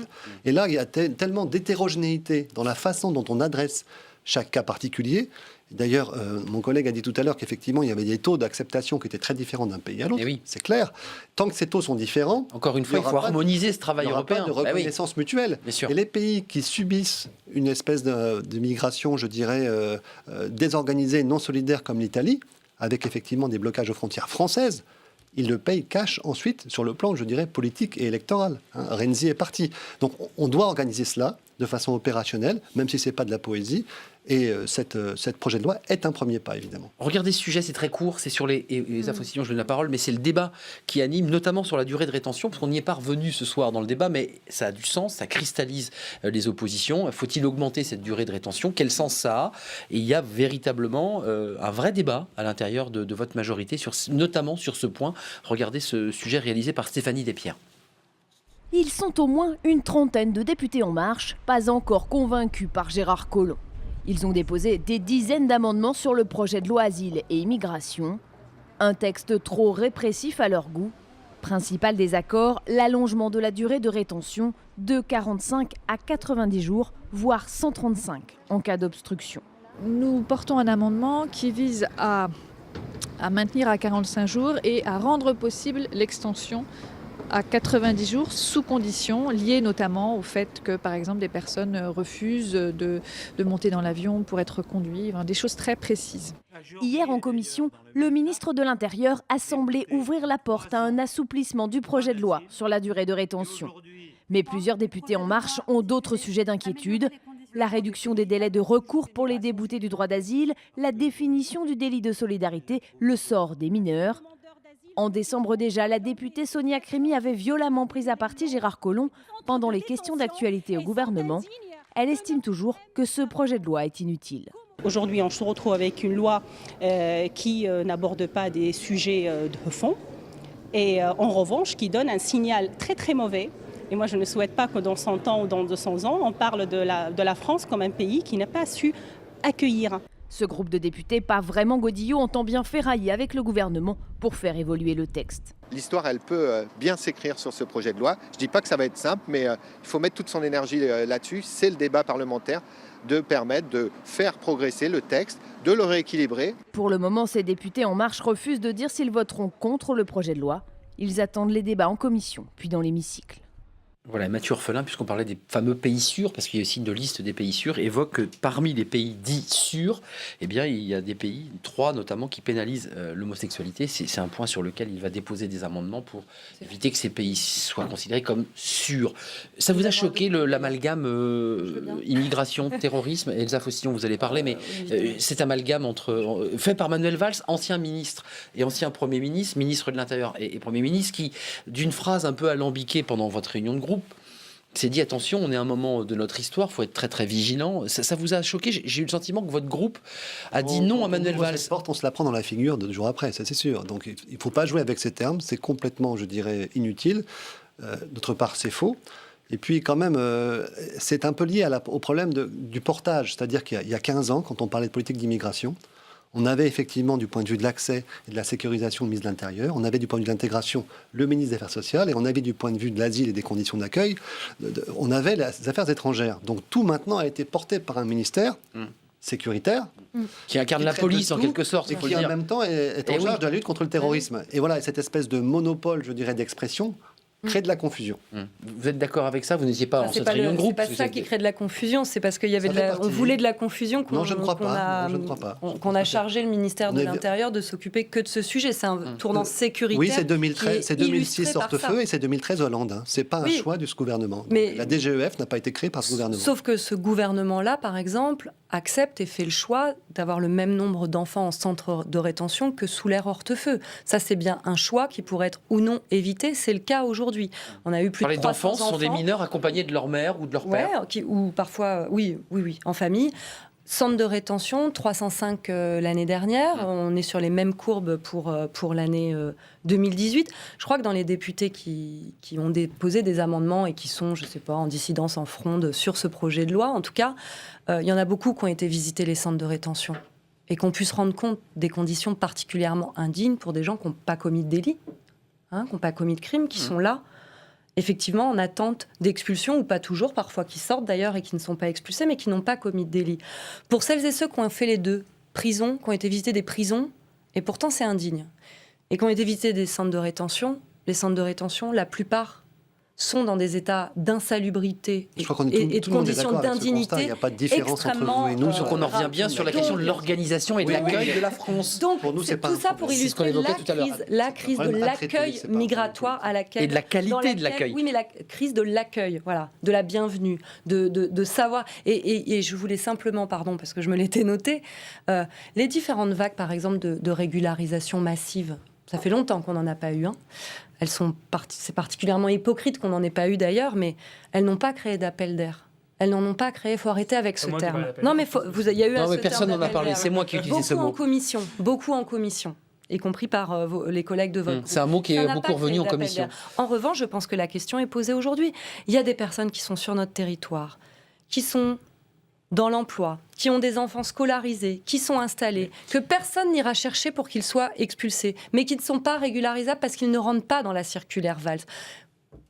Et là, il y a tellement d'hétérogénéité dans la façon dont on adresse chaque cas particulier. D'ailleurs, mon collègue a dit tout à l'heure qu'effectivement, il y avait des taux d'acceptation qui étaient très différents d'un pays à l'autre. Oui. C'est clair. Tant que ces taux sont différents... Encore une fois, il faut harmoniser ce travail européen. Il n'y aura pas de reconnaissance mutuelle. Bien sûr. Et les pays qui subissent une espèce de migration, je dirais, désorganisée, non solidaire comme l'Italie, avec effectivement des blocages aux frontières françaises, ils le payent cash ensuite sur le plan, je dirais, politique et électoral. Hein. Renzi est parti. Donc on doit organiser cela de façon opérationnelle, même si ce n'est pas de la poésie. Et cette projet de loi est un premier pas, évidemment. Regardez ce sujet, c'est très court, c'est sur les affections, je donne la parole, mais c'est le débat qui anime, notamment sur la durée de rétention, parce qu'on n'y est pas revenu ce soir dans le débat, mais ça a du sens, ça cristallise les oppositions. Faut-il augmenter cette durée de rétention? Quel sens ça a? Et il y a véritablement un vrai débat à l'intérieur de votre majorité, notamment sur ce point. Regardez ce sujet réalisé par Stéphanie Despierres. Ils sont au moins une trentaine de députés En Marche, pas encore convaincus par Gérard Collomb. Ils ont déposé des dizaines d'amendements sur le projet de loi Asile et Immigration. Un texte trop répressif à leur goût. Principal désaccord, l'allongement de la durée de rétention de 45 à 90 jours, voire 135 en cas d'obstruction. Nous portons un amendement qui vise à maintenir à 45 jours et à rendre possible l'extension à 90 jours sous conditions liées notamment au fait que, par exemple, des personnes refusent de monter dans l'avion pour être conduites, des choses très précises. Hier en commission, le ministre de l'Intérieur a semblé ouvrir la porte à un assouplissement du projet de loi sur la durée de rétention. Mais plusieurs députés En Marche ont d'autres sujets d'inquiétude. La réduction des délais de recours pour les déboutés du droit d'asile, la définition du délit de solidarité, le sort des mineurs. En décembre déjà, la députée Sonia Crémy avait violemment pris à partie Gérard Collomb pendant les questions d'actualité au gouvernement. Elle estime toujours que ce projet de loi est inutile. Aujourd'hui, on se retrouve avec une loi qui n'aborde pas des sujets de fond et en revanche qui donne un signal très très mauvais. Et moi, je ne souhaite pas que dans 100 ans ou dans 200 ans, on parle de la France comme un pays qui n'a pas su accueillir. Ce groupe de députés, pas vraiment godillot, entend bien ferrailler avec le gouvernement pour faire évoluer le texte. L'histoire, elle peut bien s'écrire sur ce projet de loi. Je ne dis pas que ça va être simple, mais il faut mettre toute son énergie là-dessus. C'est le débat parlementaire de permettre de faire progresser le texte, de le rééquilibrer. Pour le moment, ces députés En Marche refusent de dire s'ils voteront contre le projet de loi. Ils attendent les débats en commission, puis dans l'hémicycle. Voilà, Mathieu Orphelin, puisqu'on parlait des fameux pays sûrs, parce qu'il y a aussi une liste des pays sûrs, évoque que parmi les pays dits sûrs, eh bien, il y a des pays, 3 notamment, qui pénalisent l'homosexualité. C'est un point sur lequel il va déposer des amendements pour éviter que ces pays soient considérés comme sûrs. Ça vous a choqué l'amalgame immigration, terrorisme? Elsa Faustillon, vous allez parler, mais cet amalgame fait par Manuel Valls, ancien ministre et ancien Premier ministre, ministre de l'Intérieur et Premier ministre, qui, d'une phrase un peu alambiquée pendant votre réunion de groupe, s'est dit attention, on est à un moment de notre histoire, il faut être très très vigilant. Ça vous a choqué? J'ai eu le sentiment que votre groupe a dit non à Manuel Valls. On se la prend dans la figure 2 jours après, ça c'est sûr. Donc il ne faut pas jouer avec ces termes, c'est complètement, je dirais, inutile. D'autre part, c'est faux. Et puis quand même, c'est un peu lié au problème du portage. C'est-à-dire qu'il y a 15 ans, quand on parlait de politique d'immigration, on avait effectivement, du point de vue de l'accès et de la sécurisation, le ministre de l'Intérieur, on avait du point de vue de l'intégration, le ministre des Affaires sociales, et on avait du point de vue de l'asile et des conditions d'accueil, on avait les affaires étrangères. Donc tout maintenant a été porté par un ministère sécuritaire. Qui incarne la police en quelque sorte. Et qui en même temps est en charge de la lutte contre le terrorisme. Et voilà, cette espèce de monopole, je dirais, d'expression, crée de la confusion. Vous êtes d'accord avec ça? Vous n'étiez pas en cette réunion de groupe? C'est pas ça qui crée de la confusion, c'est parce qu'il y avait on voulait de la confusion qu'on a chargé le ministère de l'Intérieur de s'occuper que de ce sujet. C'est un tournant sécuritaire. Oui, c'est 2013, c'est 2006 Hortefeux et c'est 2013 Hollande. Hein. C'est pas un choix de ce gouvernement. Mais la DGEF n'a pas été créée par ce gouvernement. Sauf que ce gouvernement-là, par exemple, accepte et fait le choix d'avoir le même nombre d'enfants en centre de rétention que sous l'ère Hortefeux. Ça, c'est bien un choix qui pourrait être ou non évité. C'est le cas aujourd'hui. On a eu plus de 300 enfants. Ce sont des mineurs accompagnés de leur mère ou de leur père. Ou parfois, oui, en famille. Centres de rétention, 305 l'année dernière. On est sur les mêmes courbes pour l'année 2018. Je crois que dans les députés qui ont déposé des amendements et qui sont, je ne sais pas, en dissidence, en fronde sur ce projet de loi, en tout cas, il y en a beaucoup qui ont été visiter les centres de rétention et qu'on puisse rendre compte des conditions particulièrement indignes pour des gens qui n'ont pas commis de délit, qui n'ont pas commis de crime, qui sont là, effectivement en attente d'expulsion, ou pas toujours, parfois qui sortent d'ailleurs et qui ne sont pas expulsés, mais qui n'ont pas commis de délit. Pour celles et ceux qui ont fait les deux, prisons, qui ont été visités des prisons, et pourtant c'est indigne, et qui ont été visités des centres de rétention, les centres de rétention, la plupart sont dans des états d'insalubrité et de conditions d'indignité. Il n'y a pas de différence entre vous et nous. Donc on en revient bien sur la question de l'organisation et de l'accueil de la France. Donc, pour nous, c'est pas tout ça pour illustrer la crise de l'accueil migratoire à laquelle... Et de la qualité de l'accueil. Oui, mais la crise de l'accueil, voilà, de la bienvenue, de savoir... Et je voulais simplement, pardon, parce que je me l'étais noté, les différentes vagues, par exemple, de régularisation massive, ça fait longtemps qu'on n'en a pas eu un. C'est particulièrement hypocrite qu'on n'en ait pas eu d'ailleurs, mais elles n'ont pas créé d'appel d'air. Elles n'en ont pas créé. Il faut arrêter avec ce terme. Non, mais il y a eu non, mais personne n'en a parlé. C'est moi qui ai utilisé ce mot. Beaucoup en commission, y compris par les collègues de votre groupe. C'est un mot qui est beaucoup revenu en commission. En revanche, je pense que la question est posée aujourd'hui. Il y a des personnes qui sont sur notre territoire, qui sont dans l'emploi, qui ont des enfants scolarisés, qui sont installés, que personne n'ira chercher pour qu'ils soient expulsés, mais qui ne sont pas régularisables parce qu'ils ne rentrent pas dans la circulaire Valls.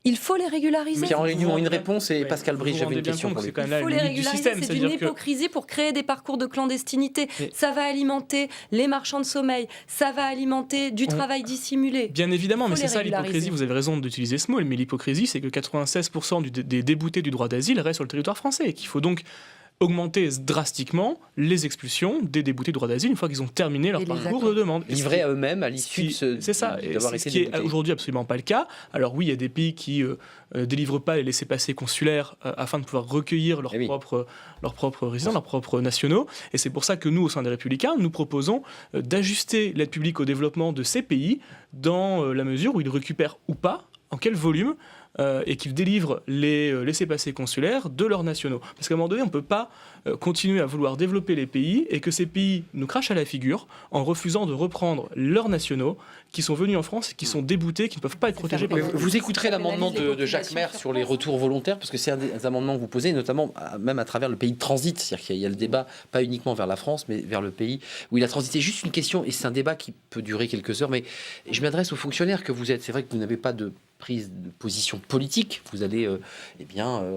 Il faut les régulariser. Pierre-Henri Dumont, une réponse, et Pascal Brice, j'avais une question pour lui. Il faut les régulariser, c'est une hypocrisie pour créer des parcours de clandestinité. Ça va alimenter les marchands de sommeil, ça va alimenter du travail dissimulé. Bien évidemment, mais c'est ça l'hypocrisie, vous avez raison d'utiliser ce mot, mais l'hypocrisie, c'est que 96% des déboutés du droit d'asile restent sur le territoire français, et qu'il faut donc augmenter drastiquement les expulsions des déboutés de droit d'asile une fois qu'ils ont terminé leur parcours de demande. Livrés à eux-mêmes à l'issue c'est ça, c'est ce qui est aujourd'hui absolument pas le cas. Alors oui, il y a des pays qui délivrent pas les laissez-passer consulaires afin de pouvoir recueillir leurs propres résidents, leurs propres nationaux. Et c'est pour ça que nous, au sein des Républicains, nous proposons d'ajuster l'aide publique au développement de ces pays dans la mesure où ils récupèrent ou pas, en quel volume, et qu'ils délivrent les laissez-passer consulaires de leurs nationaux. Parce qu'à un moment donné, on ne peut pas continuer à vouloir développer les pays et que ces pays nous crachent à la figure en refusant de reprendre leurs nationaux qui sont venus en France, qui sont déboutés, qui ne peuvent pas être protégés par... Vous écouterez l'amendement de Jacques Maire sur les retours volontaires, parce que c'est un des amendements que vous posez, notamment même à travers le pays de transit. C'est-à-dire qu'il y a le débat, pas uniquement vers la France, mais vers le pays où il a transité. Juste une question, et c'est un débat qui peut durer quelques heures, mais je m'adresse aux fonctionnaires que vous êtes. C'est vrai que vous n'avez pas de prise de position politique, vous allez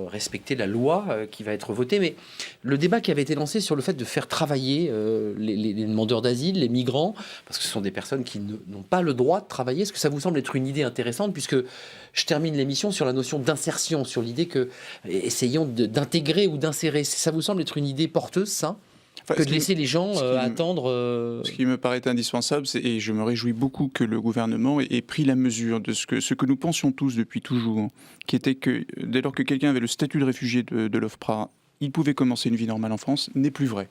respecter la loi qui va être votée, mais le débat qui avait été lancé sur le fait de faire travailler les demandeurs d'asile, les migrants, parce que ce sont des personnes qui n'ont pas le droit de travailler, est-ce que ça vous semble être une idée intéressante, puisque je termine l'émission sur la notion d'insertion, sur l'idée que essayons d'intégrer ou d'insérer, ça vous semble être une idée porteuse, ça ? Que de laisser les gens attendre... Ce qui me paraît indispensable, et je me réjouis beaucoup que le gouvernement ait pris la mesure de ce que nous pensions tous depuis toujours, qui était que dès lors que quelqu'un avait le statut de réfugié de l'OFPRA, il pouvait commencer une vie normale en France, n'est plus vrai.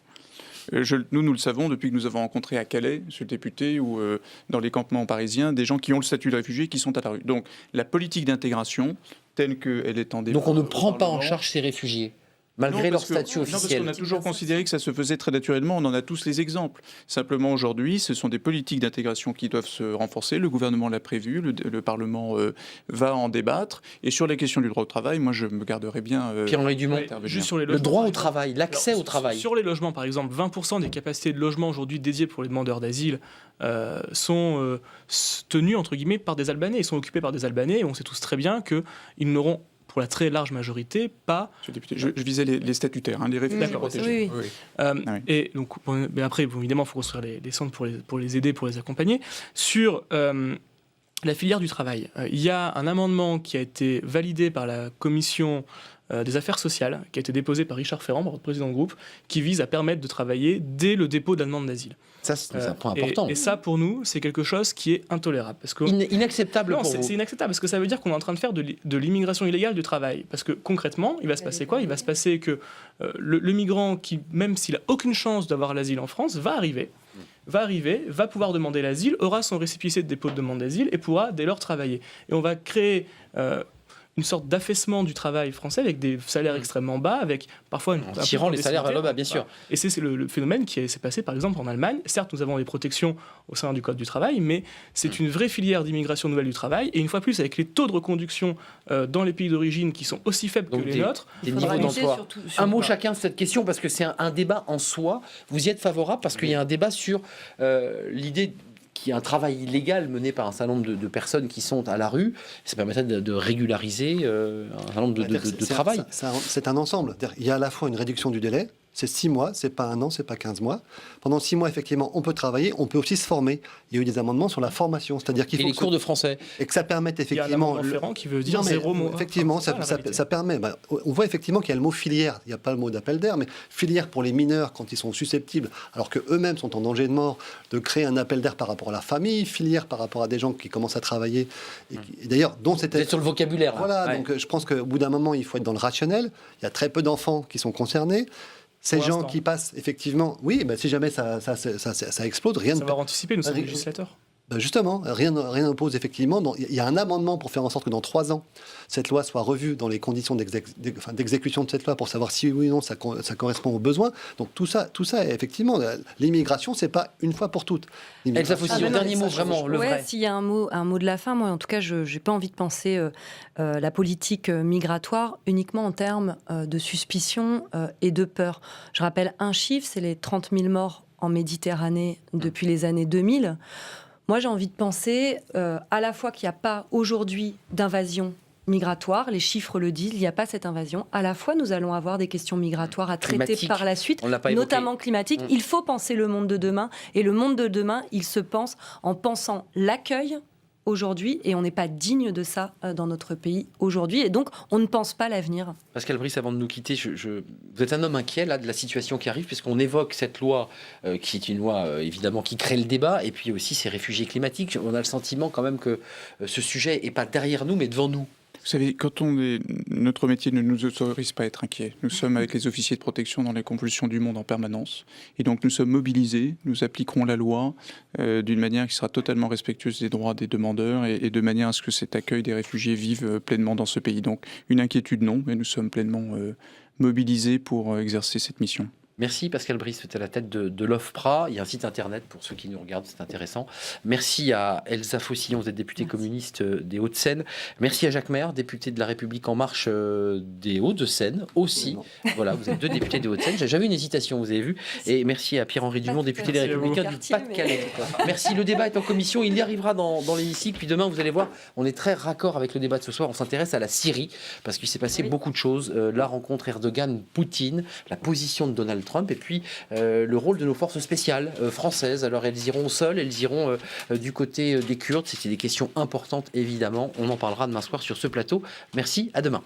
Nous le savons depuis que nous avons rencontré à Calais, ce député, ou dans les campements parisiens, des gens qui ont le statut de réfugié qui sont à la rue. Donc la politique d'intégration, telle qu'elle est en débat... Donc on ne prend pas en charge ces réfugiés malgré leur statut officiel. Non, parce qu'on a toujours considéré que ça se faisait très naturellement. On en a tous les exemples. Simplement, aujourd'hui, ce sont des politiques d'intégration qui doivent se renforcer. Le gouvernement l'a prévu. Le Parlement va en débattre. Et sur la question du droit au travail, moi, je me garderai bien... Pierre-Henri Dumont, juste sur les le droit au travail, l'accès au travail. Sur les logements, par exemple, 20% des capacités de logement aujourd'hui dédiées pour les demandeurs d'asile sont tenues, entre guillemets, par des Albanais. Ils sont occupés par des Albanais. Et on sait tous très bien qu'ils n'auront pour la très large majorité, pas... Je visais les statutaires, les réfugiés protégés. Oui. Et donc, mais après, évidemment, il faut construire les centres pour les aider, pour les accompagner. Sur la filière du travail, il y a un amendement qui a été validé par la commission des affaires sociales, qui a été déposé par Richard Ferrand, votre président de groupe, qui vise à permettre de travailler dès le dépôt de la demande d'asile. Ça, c'est un point important. Et ça, pour nous, c'est quelque chose qui est intolérable. Parce que, inacceptable pour vous. C'est inacceptable, parce que ça veut dire qu'on est en train de faire de l'immigration illégale du travail. Parce que concrètement, il va se passer quoi ? Il va se passer que le migrant, qui, même s'il n'a aucune chance d'avoir l'asile en France, va arriver, va pouvoir demander l'asile, aura son récépissé de dépôt de demande d'asile et pourra dès lors travailler. Et on va créer... une sorte d'affaissement du travail français avec des salaires extrêmement bas, avec parfois en tirant les salaires vers le bas, bien sûr. Et c'est le phénomène qui s'est passé par exemple en Allemagne. Certes, nous avons des protections au sein du Code du travail, mais c'est une vraie filière d'immigration nouvelle du travail. Et une fois plus, avec les taux de reconduction dans les pays d'origine qui sont aussi faibles que les nôtres. Des niveaux d'emploi. Un mot chacun sur cette question, parce que c'est un débat en soi. Vous y êtes favorable parce qu'il y a un débat sur l'idée qu'il y a un travail illégal mené par un certain nombre de personnes qui sont à la rue. Ça permettrait de régulariser un certain nombre de travail. C'est un ensemble. Il y a à la fois une réduction du délai. C'est 6 mois, c'est pas 1 an, c'est pas 15 mois. Pendant 6 mois, effectivement, on peut travailler, on peut aussi se former. Il y a eu des amendements sur la formation, c'est-à-dire qu'il faut les cours de français. Et que ça permette effectivement... Il y a un Ferrand qui veut dire 0 mois. Effectivement, ça permet... on voit effectivement qu'il y a le mot filière. Il n'y a pas le mot d'appel d'air, mais filière pour les mineurs quand ils sont susceptibles, alors qu'eux-mêmes sont en danger de mort, de créer un appel d'air par rapport à la famille, filière par rapport à des gens qui commencent à travailler. Et d'ailleurs, dont c'était... Vous êtes sur le vocabulaire. Voilà, ouais. donc je pense qu'au bout d'un moment, il faut être dans le rationnel. Il y a très peu d'enfants qui sont concernés. Ces gens qui passent, effectivement, oui, si jamais ça explose, rien ne peut... Ça va anticiper, nous sommes législateurs. Justement, rien n'oppose effectivement. Il y a un amendement pour faire en sorte que dans 3 ans, cette loi soit revue dans les conditions d'exécution de cette loi pour savoir si oui ou non ça correspond aux besoins. Donc tout ça, effectivement, l'immigration, c'est pas une fois pour toutes. Elsa Faucillon, dernier mot, vraiment, le vrai. S'il y a un mot de la fin, moi en tout cas, je n'ai pas envie de penser la politique migratoire uniquement en termes de suspicion et de peur. Je rappelle un chiffre, c'est les 30 000 morts en Méditerranée depuis les années 2000. Moi, j'ai envie de penser à la fois qu'il n'y a pas aujourd'hui d'invasion migratoire, les chiffres le disent, il n'y a pas cette invasion. À la fois, nous allons avoir des questions migratoires à traiter par la suite, notamment climatiques. Il faut penser le monde de demain. Et le monde de demain, il se pense en pensant l'accueil aujourd'hui, et on n'est pas digne de ça dans notre pays aujourd'hui, et donc on ne pense pas l'avenir. Pascal Brice, avant de nous quitter, vous êtes un homme inquiet là de la situation qui arrive, puisqu'on évoque cette loi qui est une loi évidemment qui crée le débat, et puis aussi ces réfugiés climatiques. On a le sentiment quand même que ce sujet n'est pas derrière nous, mais devant nous. Vous savez, notre métier ne nous autorise pas à être inquiets. Nous sommes avec les officiers de protection dans les convulsions du monde en permanence. Et donc nous sommes mobilisés, nous appliquerons la loi d'une manière qui sera totalement respectueuse des droits des demandeurs et de manière à ce que cet accueil des réfugiés vive pleinement dans ce pays. Donc une inquiétude non, mais nous sommes pleinement mobilisés pour exercer cette mission. Merci Pascal Brice, c'était à la tête de l'OFPRA. Il y a un site internet pour ceux qui nous regardent, c'est intéressant. Merci à Elsa Faucillon, vous êtes députée communiste des Hauts-de-Seine. Merci à Jacques Maire, député de La République En Marche des Hauts-de-Seine aussi. Voilà, vous êtes 2 députés des Hauts-de-Seine. J'avais une hésitation, vous avez vu. Et merci à Pierre-Henri Dumont, député des Républicains du Pas-de-Calais. Merci, le débat est en commission, il y arrivera dans l'hémicycle. Puis demain, vous allez voir, on est très raccord avec le débat de ce soir. On s'intéresse à la Syrie, parce qu'il s'est passé beaucoup de choses. La rencontre Erdogan-Poutine, la position de Donald Trump, et puis le rôle de nos forces spéciales françaises. Alors elles iront au sol, elles iront du côté des Kurdes. C'était des questions importantes évidemment. On en parlera demain soir sur ce plateau. Merci, à demain.